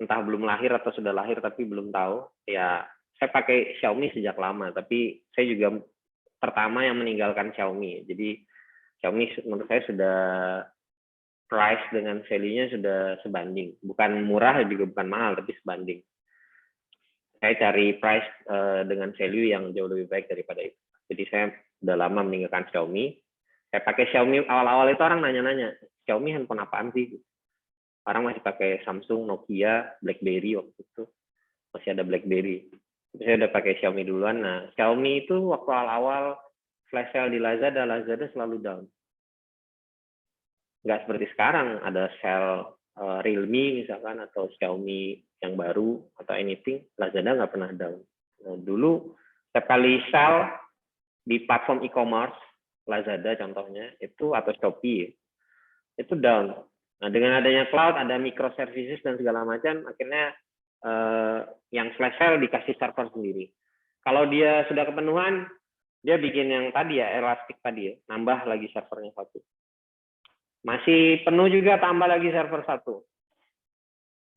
entah belum lahir atau sudah lahir tapi belum tahu. Ya, saya pakai Xiaomi sejak lama, tapi saya juga pertama yang meninggalkan Xiaomi. Jadi Xiaomi menurut saya sudah price dengan value-nya sudah sebanding. Bukan murah juga bukan mahal, tapi sebanding. Saya cari price dengan value yang jauh lebih baik daripada itu. Jadi saya sudah lama meninggalkan Xiaomi. Saya pakai Xiaomi awal-awal itu orang nanya-nanya, Xiaomi handphone apaan sih? Orang masih pakai Samsung, Nokia, BlackBerry waktu itu. Masih ada BlackBerry. Saya udah pakai Xiaomi duluan. Nah, Xiaomi itu waktu awal-awal flash sale di Lazada selalu down. Nggak seperti sekarang, ada sale Realme misalkan, atau Xiaomi yang baru, atau anything, Lazada nggak pernah down. Nah, dulu setiap kali sale di platform e-commerce, Lazada contohnya, itu atau Shopee, itu down. Nah, dengan adanya cloud, ada microservices dan segala macam, akhirnya yang flash sale dikasih server sendiri. Kalau dia sudah kepenuhan, dia bikin yang tadi ya, Elastic tadi ya, nambah lagi servernya satu. Masih penuh juga, tambah lagi server satu.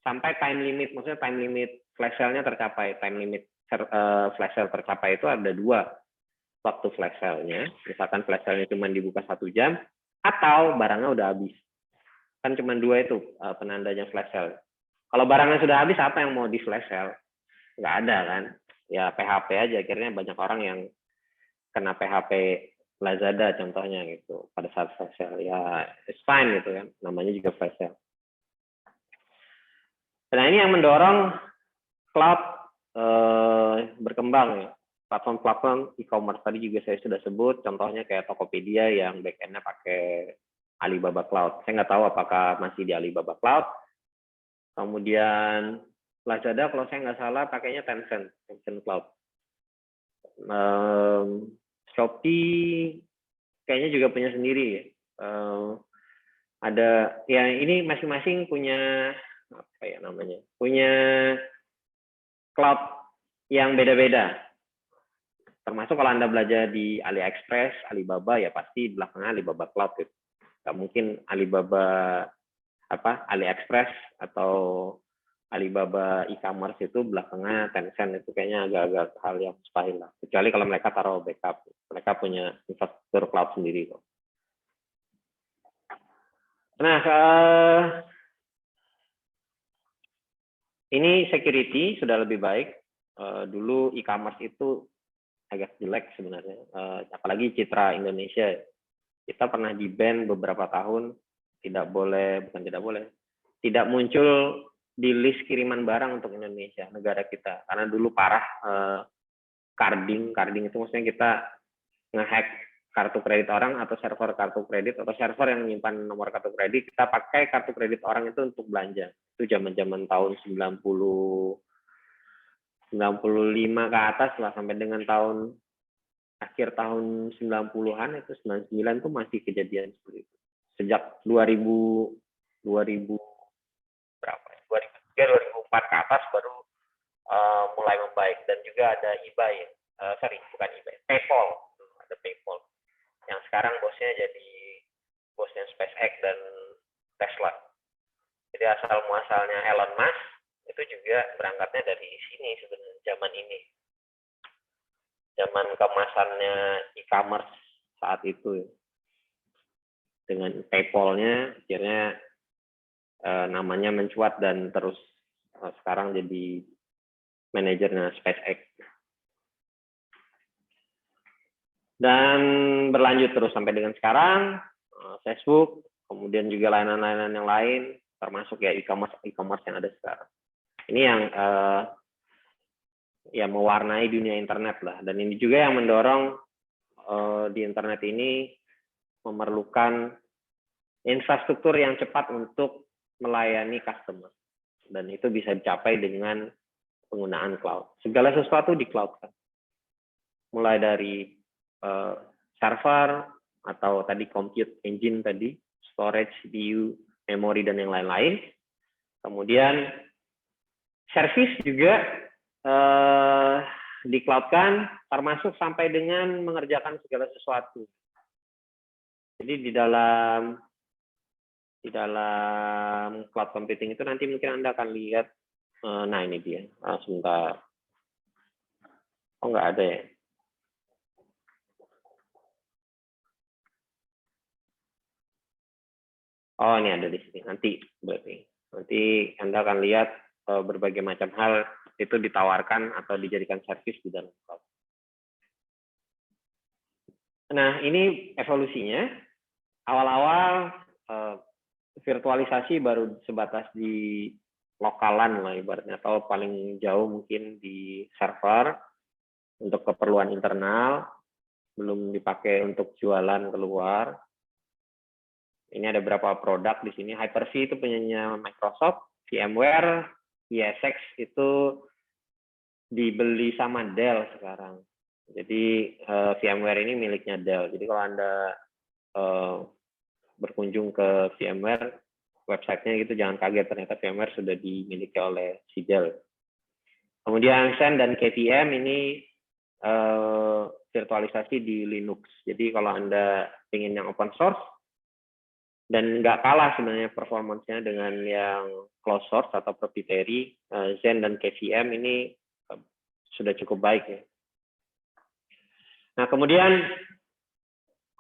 Sampai time limit, maksudnya time limit flash sale-nya tercapai. Time limit flash sale tercapai itu ada 2 waktu flash sale-nya. Misalkan flash sale-nya cuma dibuka 1 jam, atau barangnya udah habis. Kan cuma 2 itu penandanya flash sale. Kalau barangnya sudah habis, apa yang mau di flash sale? Nggak ada kan? Ya PHP aja. Akhirnya banyak orang yang kena PHP Lazada contohnya gitu pada saat flash sale. Ya it's fine gitu kan. Namanya juga flash sale. Nah ini yang mendorong cloud berkembang ya. Platform-platform e-commerce tadi juga saya sudah sebut. Contohnya kayak Tokopedia yang back-end-nya pakai Alibaba Cloud. Saya nggak tahu apakah masih di Alibaba Cloud. Kemudian Lazada kalau saya nggak salah pakainya Tencent Cloud. Shopee kayaknya juga punya sendiri. Ada ya ini masing-masing punya apa ya namanya? Punya cloud yang beda-beda. Termasuk kalau Anda belajar di AliExpress, Alibaba ya pasti belakangnya Alibaba Cloud gitu. Nggak mungkin Alibaba AliExpress atau Alibaba e-commerce itu belakangnya Tencent, itu kayaknya agak-agak hal yang mustahil lah. Kecuali kalau mereka taruh backup, mereka punya infrastruktur cloud sendiri kok. Nah, ini security sudah lebih baik. Dulu e-commerce itu agak jelek sebenarnya, apalagi citra Indonesia. Kita pernah di-ban beberapa tahun, tidak muncul di list kiriman barang untuk Indonesia, negara kita. Karena dulu parah carding itu maksudnya kita nge-hack kartu kredit orang atau server kartu kredit atau server yang menyimpan nomor kartu kredit, kita pakai kartu kredit orang itu untuk belanja. Itu zaman-zaman tahun 95 ke atas lah, sampai dengan akhir tahun 90-an, itu 99 tuh masih kejadian seperti itu. Sejak 2000 berapa? 2003, 2004 ke atas baru mulai membaik. Dan juga ada eBay, bukan eBay, PayPal. Ada PayPal yang sekarang bosnya SpaceX dan Tesla. Jadi asal muasalnya Elon Musk itu juga berangkatnya dari sini sebenarnya, zaman ini. Zaman kemasannya e-commerce saat itu. Dengan PayPal-nya akhirnya namanya mencuat dan terus sekarang jadi manajernya SpaceX. Dan berlanjut terus sampai dengan sekarang, Facebook, kemudian juga layanan-layanan yang lain, termasuk ya e-commerce yang ada sekarang. Ini yang ya mewarnai dunia internet lah, dan ini juga yang mendorong di internet ini memerlukan infrastruktur yang cepat untuk melayani customer, dan itu bisa dicapai dengan penggunaan cloud. Segala sesuatu di cloud kan, mulai dari server atau tadi compute engine tadi, storage, CPU, memori dan yang lain-lain. Kemudian service juga di cloud-kan, termasuk sampai dengan mengerjakan segala sesuatu. Jadi di dalam cloud computing itu nanti mungkin Anda akan lihat, nah ini dia, sebentar. Oh nggak ada ya? Oh ini ada di sini, nanti berarti. Nanti Anda akan lihat berbagai macam hal itu ditawarkan atau dijadikan servis di dalam cloud. Nah ini evolusinya. Awal-awal virtualisasi baru sebatas di lokalan lah ibaratnya, atau paling jauh mungkin di server untuk keperluan internal, belum dipakai untuk jualan keluar. Ini ada beberapa produk di sini. Hyper-V itu punyanya Microsoft, VMware, ESX itu dibeli sama Dell sekarang. Jadi VMware ini miliknya Dell. Jadi kalau Anda berkunjung ke VMware, websitenya gitu jangan kaget, ternyata VMware sudah dimiliki oleh si Dell. Kemudian Xen dan KVM ini virtualisasi di Linux. Jadi kalau Anda ingin yang open source, dan nggak kalah sebenarnya performance-nya dengan yang closed source atau proprietary, Xen dan KVM ini sudah cukup baik ya. Nah kemudian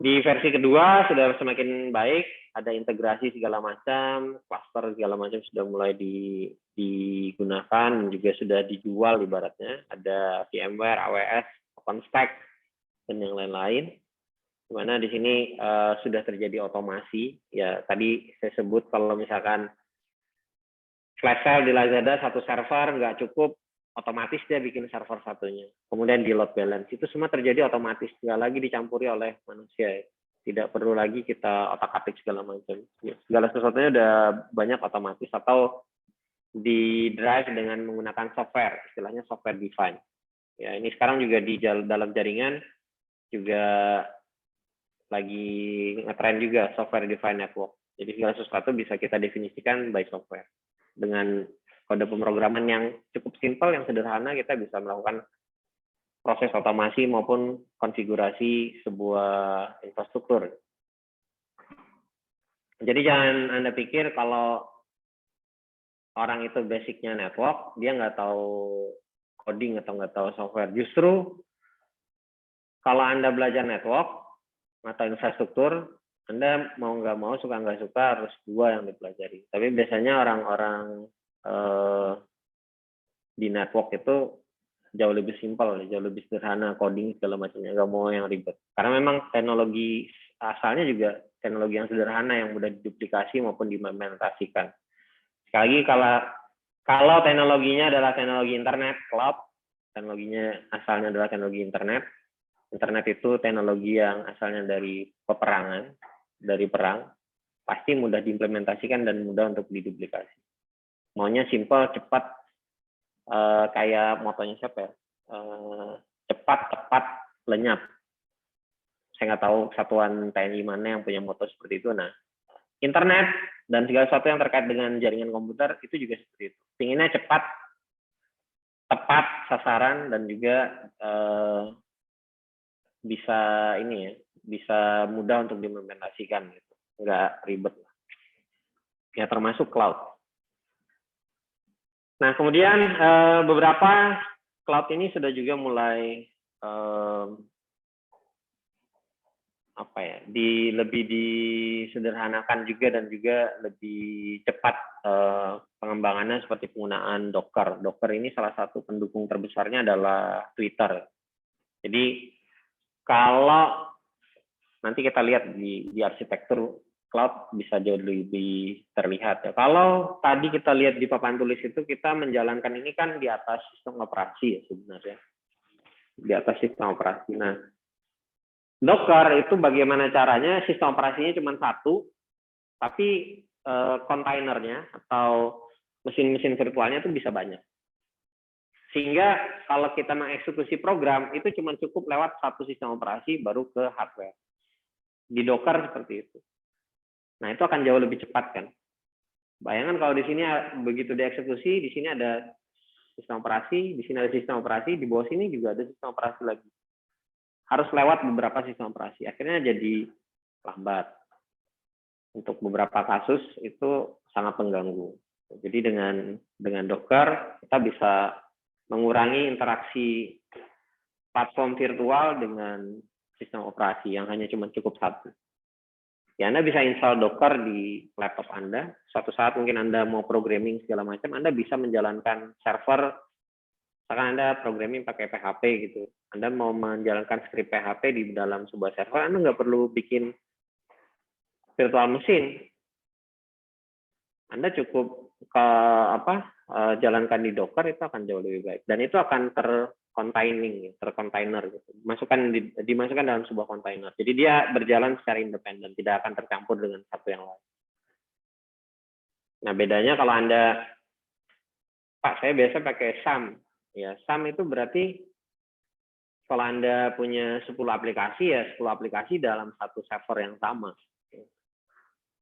di versi kedua sudah semakin baik, ada integrasi segala macam, cluster segala macam sudah mulai digunakan, juga sudah dijual ibaratnya, ada VMware, AWS, OpenStack, dan yang lain-lain. Di mana di sini sudah terjadi otomasi. Ya tadi saya sebut kalau misalkan flash sale di Lazada satu server nggak cukup, otomatis dia bikin server satunya. Kemudian di load balance itu semua terjadi otomatis, nggak lagi dicampuri oleh manusia. Tidak perlu lagi kita otak-atik segala macam. Ya, segala sesuatunya udah banyak otomatis atau di drive dengan menggunakan software, istilahnya software defined. Ya ini sekarang juga di dalam jaringan juga lagi ngetren juga software defined network. Jadi segala sesuatu bisa kita definisikan by software. Dengan kode pemrograman yang cukup simpel, yang sederhana, kita bisa melakukan proses otomasi maupun konfigurasi sebuah infrastruktur. Jadi jangan Anda pikir kalau orang itu basicnya network, dia nggak tahu coding atau nggak tahu software. Justru kalau Anda belajar network atau infrastruktur, Anda mau nggak mau, suka nggak suka, harus dua yang dipelajari. Tapi biasanya orang-orang di network itu jauh lebih simpel, jauh lebih sederhana, coding segala macamnya, nggak mau yang ribet. Karena memang teknologi asalnya juga teknologi yang sederhana, yang mudah diduplikasi maupun diimplementasikan. Sekali lagi, kalau teknologinya adalah teknologi internet, cloud, teknologinya asalnya adalah teknologi internet. Internet itu teknologi yang asalnya dari peperangan, dari perang, pasti mudah diimplementasikan dan mudah untuk diduplikasi. Maunya simple, cepat, kayak motonya siapa ya? Cepat, tepat, lenyap. Saya nggak tahu satuan TNI mana yang punya moto seperti itu. Nah, internet dan segala sesuatu yang terkait dengan jaringan komputer itu juga seperti itu. Pinginnya cepat, tepat sasaran, dan juga bisa ini ya, bisa mudah untuk diimplementasikan gitu. Nggak ribet. Ya termasuk cloud. Nah, kemudian beberapa cloud ini sudah juga mulai lebih disederhanakan juga, dan juga lebih cepat pengembangannya, seperti penggunaan Docker. Docker ini salah satu pendukung terbesarnya adalah Twitter. Jadi kalau nanti kita lihat di arsitektur cloud bisa jauh lebih terlihat ya. Kalau tadi kita lihat di papan tulis itu, kita menjalankan ini kan di atas sistem operasi ya sebenarnya. Di atas sistem operasi. Nah, Docker itu bagaimana caranya? Sistem operasinya cuma satu, tapi kontainernya atau mesin-mesin virtualnya itu bisa banyak. Sehingga kalau kita mengeksekusi program, itu cuma cukup lewat satu sistem operasi baru ke hardware. Di Docker seperti itu. Nah, itu akan jauh lebih cepat kan. Bayangkan kalau di sini begitu dieksekusi, di sini ada sistem operasi, di sini ada sistem operasi, di bawah sini juga ada sistem operasi lagi. Harus lewat beberapa sistem operasi. Akhirnya jadi lambat. Untuk beberapa kasus itu sangat mengganggu. Jadi dengan Docker kita bisa mengurangi interaksi platform virtual dengan sistem operasi yang hanya cuma cukup satu. Ya, Anda bisa install Docker di laptop Anda. Suatu saat mungkin Anda mau programming segala macam, Anda bisa menjalankan server. Misalkan Anda programming pakai PHP gitu. Anda mau menjalankan script PHP di dalam sebuah server, Anda nggak perlu bikin virtual machine. Anda cukup jalankan di Docker, itu akan jauh lebih baik. Dan itu akan terkontainer gitu. Dimasukkan dalam sebuah kontainer. Jadi dia berjalan secara independen, tidak akan tercampur dengan satu yang lain. Nah, bedanya kalau Anda, Pak, saya biasa pakai SAM. Ya, SAM itu berarti kalau Anda punya 10 aplikasi, ya 10 aplikasi dalam satu server yang sama.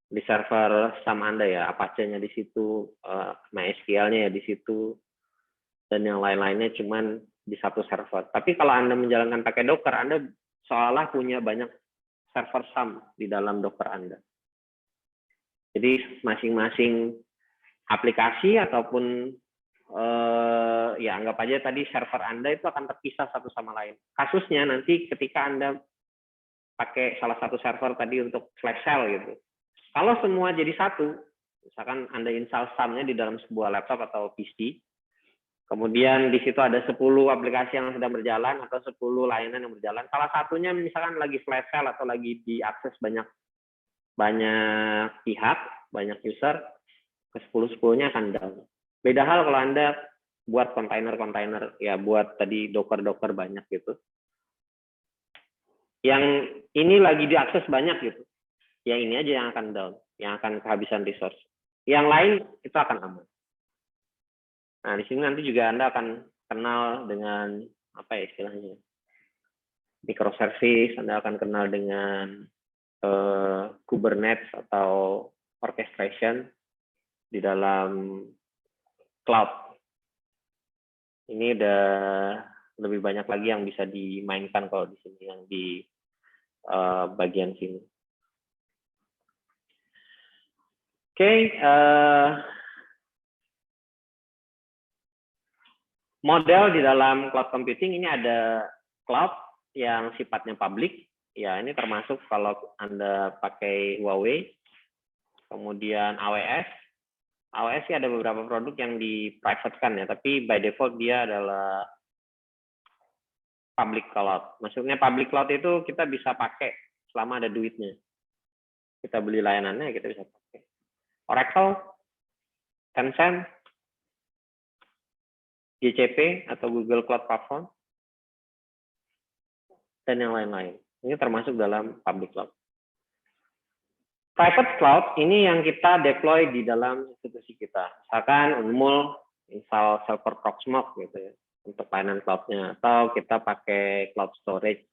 Di server SAM Anda ya, Apache-nya di situ, MySQL-nya ya di situ, dan yang lain-lainnya cuman di satu server. Tapi kalau Anda menjalankan pakai Docker, Anda seolah punya banyak server SAM di dalam Docker Anda. Jadi masing-masing aplikasi ataupun ya anggap aja tadi server Anda itu akan terpisah satu sama lain. Kasusnya nanti ketika Anda pakai salah satu server tadi untuk flash sale gitu. Kalau semua jadi satu, misalkan Anda install SAM-nya di dalam sebuah laptop atau PC, kemudian di situ ada 10 aplikasi yang sedang berjalan atau 10 layanan yang berjalan. Salah satunya misalkan lagi flash sale atau lagi diakses banyak pihak, banyak user, ke 10-10-nya akan down. Beda hal kalau Anda buat kontainer, ya buat tadi Docker banyak gitu. Yang ini lagi diakses banyak gitu. Yang ini aja yang akan down, yang akan kehabisan resource. Yang lain itu akan aman. Nah, di sini nanti juga Anda akan kenal dengan apa ya istilahnya? Microservice, Anda akan kenal dengan Kubernetes atau orchestration di dalam cloud. Ini udah lebih banyak lagi yang bisa dimainkan kalau di sini, yang di bagian sini. Oke, model di dalam cloud computing ini ada cloud yang sifatnya public. Ya, ini termasuk kalau Anda pakai Huawei, kemudian AWS. AWS sih ada beberapa produk yang di-private-kan ya, tapi by default dia adalah public cloud. Maksudnya public cloud itu kita bisa pakai selama ada duitnya. Kita beli layanannya, kita bisa pakai. Oracle, Tencent, GCP atau Google Cloud Platform, dan yang lain-lain. Ini termasuk dalam public cloud. Private cloud ini yang kita deploy di dalam institusi kita. Misalkan Unmul install server Proxmox gitu ya untuk finance cloud-nya, atau kita pakai cloud storage,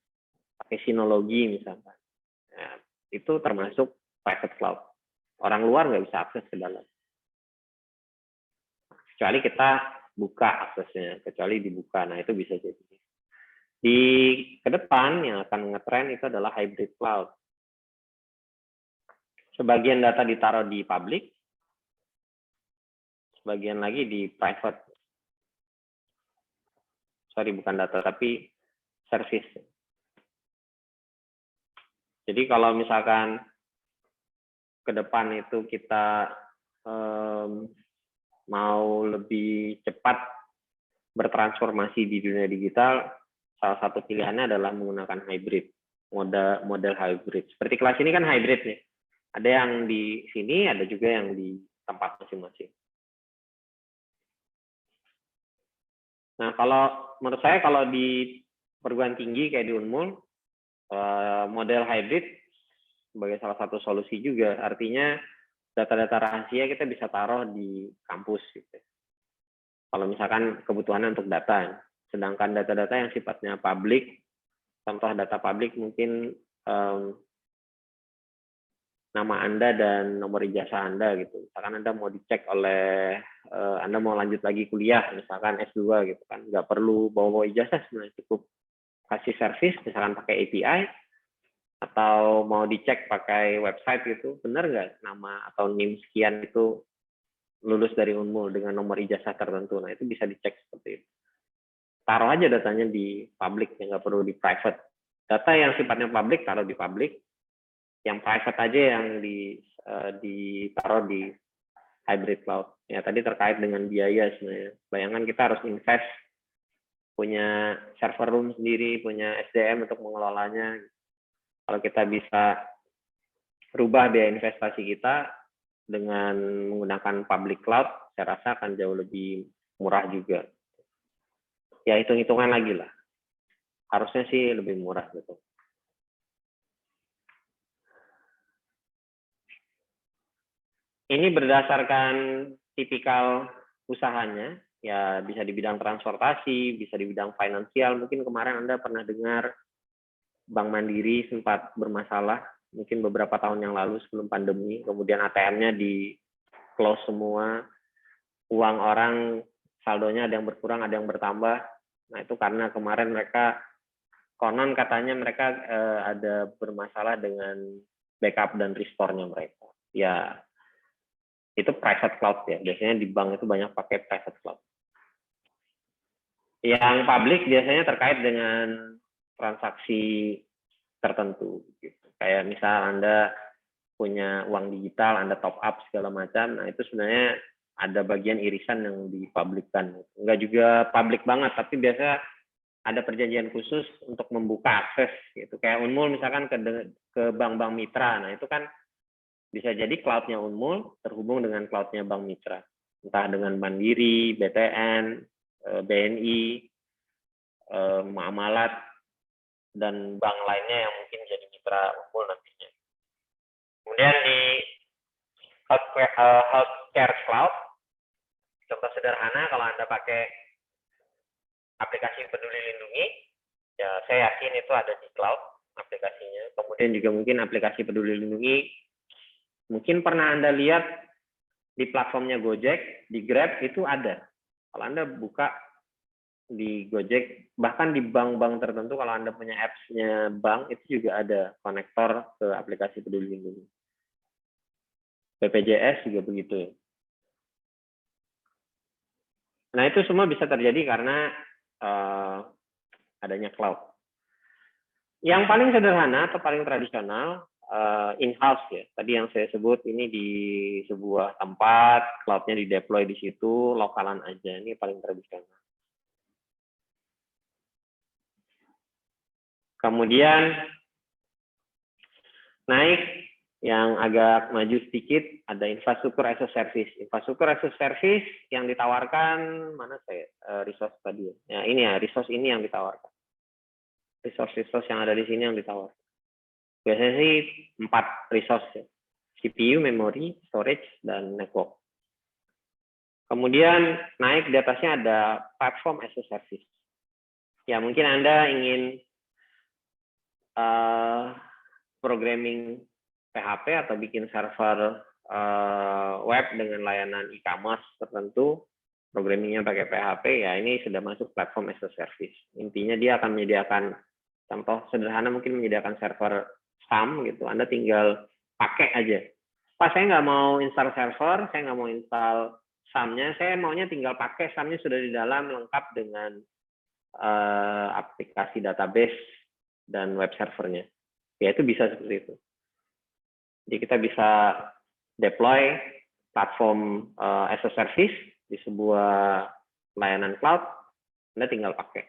pakai Synology misalkan. Nah, itu termasuk private cloud. Orang luar nggak bisa akses ke dalam. Kecuali kita buka aksesnya, kecuali dibuka. Nah, itu bisa jadi. Di ke depan yang akan ngetren itu adalah hybrid cloud. Sebagian data ditaruh di public, sebagian lagi di private. Sorry, bukan data, tapi service. Jadi kalau misalkan ke depan itu kita mau lebih cepat bertransformasi di dunia digital, salah satu pilihannya adalah menggunakan hybrid, model hybrid. Seperti kelas ini kan hybrid nih. Ada yang di sini, ada juga yang di tempat masing-masing. Nah, kalau menurut saya kalau di perguruan tinggi kayak di Unmul, model hybrid sebagai salah satu solusi juga. Artinya data-data rahasia kita bisa taruh di kampus. Gitu. Kalau misalkan kebutuhannya untuk data. Sedangkan data-data yang sifatnya publik, contoh data publik mungkin nama Anda dan nomor ijazah Anda gitu. Misalkan Anda mau dicek oleh Anda mau lanjut lagi kuliah, misalkan S2 gitu kan, nggak perlu bawa ijazah sebenarnya, cukup kasih service misalkan pakai API atau mau dicek pakai website gitu, benar nggak nama atau NIM sekian itu lulus dari Unmul dengan nomor ijazah tertentu. Nah, itu bisa dicek seperti itu. Taruh aja datanya di public, yang nggak perlu di private. Data yang sifatnya public taruh di public, yang private aja yang ditaruh di hybrid cloud. Ya, tadi terkait dengan biaya sebenarnya. Bayangkan kita harus invest, punya server room sendiri, punya SDM untuk mengelolanya. Kalau kita bisa rubah biaya investasi kita dengan menggunakan public cloud, saya rasa akan jauh lebih murah juga. Ya, hitung-hitungan lagi lah. Harusnya sih lebih murah gitu. Ini berdasarkan tipikal usahanya, ya bisa di bidang transportasi, bisa di bidang finansial. Mungkin kemarin Anda pernah dengar Bank Mandiri sempat bermasalah, mungkin beberapa tahun yang lalu sebelum pandemi, kemudian ATM-nya di close semua, uang orang saldonya ada yang berkurang, ada yang bertambah. Nah, itu karena kemarin mereka, konon katanya mereka ada bermasalah dengan backup dan restore-nya mereka. Ya, itu private cloud ya. Biasanya di bank itu banyak pakai private cloud. Yang public biasanya terkait dengan transaksi tertentu. Gitu. Kayak misal Anda punya uang digital, Anda top up segala macam, nah itu sebenarnya ada bagian irisan yang dipublikkan. Enggak juga publik banget, tapi biasa ada perjanjian khusus untuk membuka akses. Gitu. Kayak Unmul misalkan ke bank-bank mitra, nah itu kan bisa jadi cloud-nya Unmul terhubung dengan cloud-nya Bank Mitra. Entah dengan Mandiri, BTN, BNI, Muamalat, dan bank lainnya yang mungkin jadi mitra Unmul nantinya. Kemudian di healthcare cloud, contoh sederhana kalau Anda pakai aplikasi Peduli Lindungi, ya saya yakin itu ada di cloud aplikasinya. Kemudian juga mungkin aplikasi Peduli Lindungi, mungkin pernah Anda lihat di platformnya Gojek, di Grab itu ada. Kalau Anda buka di Gojek, bahkan di bank-bank tertentu, kalau Anda punya apps-nya bank, itu juga ada konektor ke aplikasi Peduli Lindungi. BPJS juga begitu. Nah, itu semua bisa terjadi karena adanya cloud. Yang paling sederhana atau paling tradisional, in-house ya. Tadi yang saya sebut ini di sebuah tempat, cloud-nya di-deploy di situ, lokalan aja. Ini paling tradisional. Kemudian naik yang agak maju sedikit, ada infrastruktur as a service. Infrastruktur as a service yang ditawarkan, mana saya, resource tadi ya. Ya ini ya, resource ini yang ditawarkan. Resource yang ada di sini yang ditawarkan. Biasanya sih 4 resource ya. CPU, memori, storage, dan network. Kemudian naik di atasnya ada platform as a service. Ya, mungkin Anda ingin programming PHP atau bikin server web dengan layanan e-commerce tertentu, programmingnya pakai PHP, ya ini sudah masuk platform as a service. Intinya dia akan menyediakan, contoh sederhana mungkin menyediakan server SAM gitu, Anda tinggal pakai aja. Pak, saya nggak mau install server, saya nggak mau install SAM-nya, saya maunya tinggal pakai SAM-nya sudah di dalam lengkap dengan aplikasi database dan web servernya. Ya itu bisa seperti itu. Jadi kita bisa deploy platform as a service di sebuah layanan cloud, Anda tinggal pakai.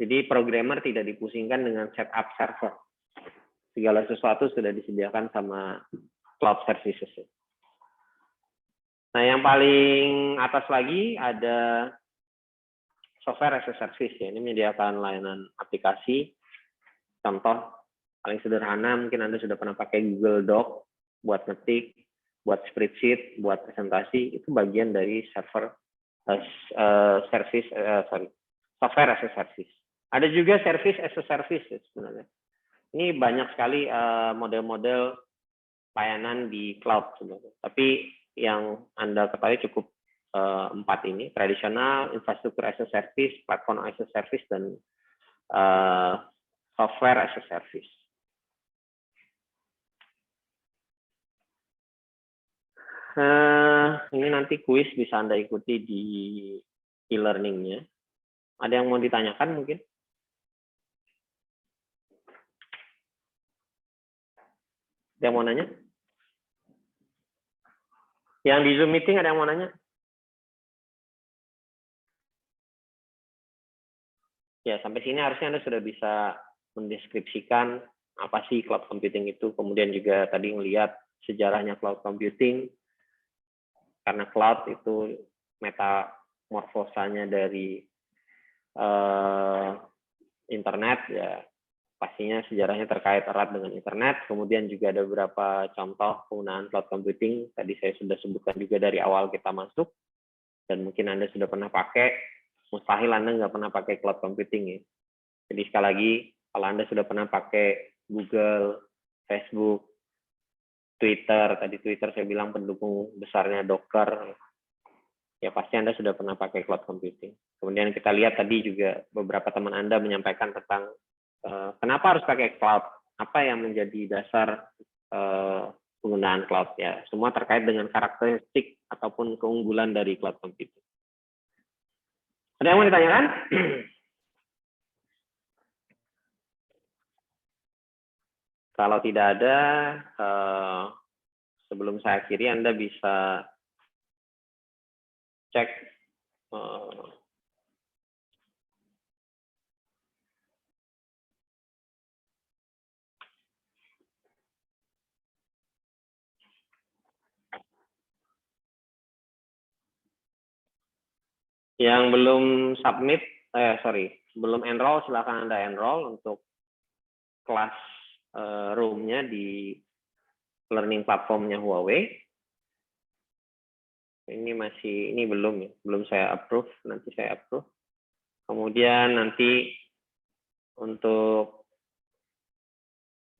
Jadi programmer tidak dipusingkan dengan setup server. Segala sesuatu sudah disediakan sama cloud services. Nah, yang paling atas lagi ada software as a service. Ya. Ini menyediakan layanan aplikasi. Contoh paling sederhana, mungkin Anda sudah pernah pakai Google Doc buat ngetik, buat spreadsheet, buat presentasi, itu bagian dari server software as a service. Ada juga service as a service sebenarnya. Ini banyak sekali model-model layanan di cloud sebenarnya. Tapi yang Anda ketahui cukup 4 ini, tradisional, infrastruktur as a service, platform as a service, dan software as a service. Ini nanti kuis bisa Anda ikuti di e-learning-nya. Ada yang mau ditanyakan mungkin? Ada yang mau nanya? Yang di Zoom meeting ada yang mau nanya? Ya, sampai sini harusnya Anda sudah bisa mendeskripsikan apa sih cloud computing itu, kemudian juga tadi melihat sejarahnya cloud computing, karena cloud itu metamorfosanya dari internet, ya pastinya sejarahnya terkait erat dengan internet. Kemudian juga ada beberapa contoh penggunaan cloud computing, tadi saya sudah sebutkan juga dari awal kita masuk, dan mungkin Anda sudah pernah pakai, mustahil Anda nggak pernah pakai cloud computing ya. Jadi sekali lagi, kalau Anda sudah pernah pakai Google, Facebook, Twitter, tadi Twitter saya bilang pendukung besarnya Docker, ya pasti Anda sudah pernah pakai cloud computing. Kemudian kita lihat tadi juga beberapa teman Anda menyampaikan tentang kenapa harus pakai cloud, apa yang menjadi dasar penggunaan cloud ya. Semua terkait dengan karakteristik ataupun keunggulan dari cloud computing. Ada yang mau ditanyakan? Kalau tidak ada, sebelum saya akhiri, Anda bisa cek yang belum submit, belum enroll, silakan Anda enroll untuk kelas room-nya di learning platformnya Huawei. Ini belum saya approve, nanti saya approve. Kemudian nanti untuk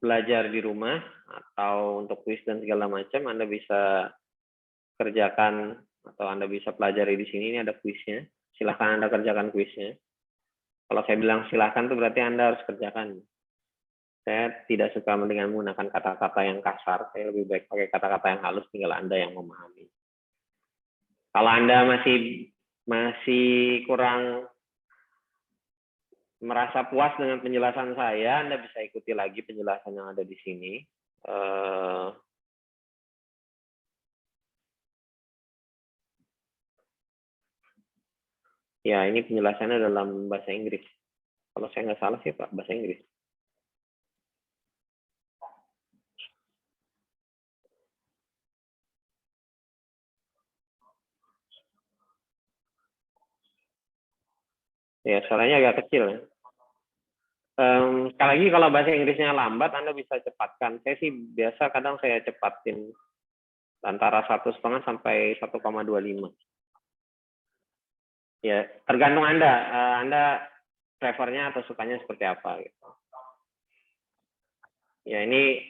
belajar di rumah atau untuk kuis dan segala macam, Anda bisa kerjakan atau Anda bisa pelajari di sini. Ini ada kuisnya. Silahkan Anda kerjakan kuisnya. Kalau saya bilang silahkan itu berarti Anda harus kerjakan. Saya tidak suka dengan menggunakan kata-kata yang kasar. Saya lebih baik pakai kata-kata yang halus, tinggal Anda yang memahami. Kalau Anda masih kurang merasa puas dengan penjelasan saya, Anda bisa ikuti lagi penjelasan yang ada di sini. Ya, ini penjelasannya dalam bahasa Inggris. Kalau saya nggak salah sih Pak, bahasa Inggris. Ya, suaranya agak kecil ya. Sekali lagi kalau bahasa Inggrisnya lambat, Anda bisa cepatkan. Saya sih biasa kadang saya cepatin antara 1,5 sampai 1,25. Ya, tergantung Anda. Anda prefernya atau sukanya seperti apa gitu. Ya, ini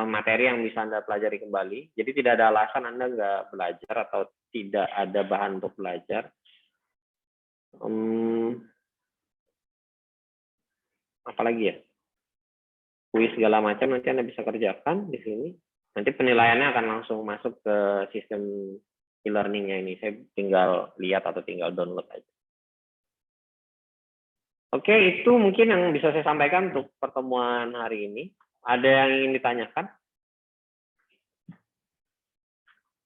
materi yang bisa Anda pelajari kembali. Jadi tidak ada alasan Anda nggak belajar atau tidak ada bahan untuk belajar. Apalagi ya? Kuis segala macam nanti Anda bisa kerjakan di sini. Nanti penilaiannya akan langsung masuk ke sistem e-learning-nya ini. Saya tinggal lihat atau tinggal download aja. Oke, itu mungkin yang bisa saya sampaikan untuk pertemuan hari ini. Ada yang ingin ditanyakan?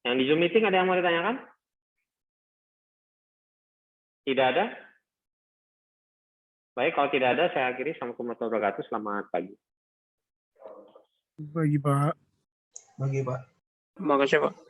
Yang di Zoom meeting ada yang mau ditanyakan? Tidak ada? Baik, kalau tidak ada, saya akhiri. Assalamualaikum warahmatullahi wabarakatuh. Selamat pagi. Bagi Pak. Bagi Pak. Terima kasih Pak.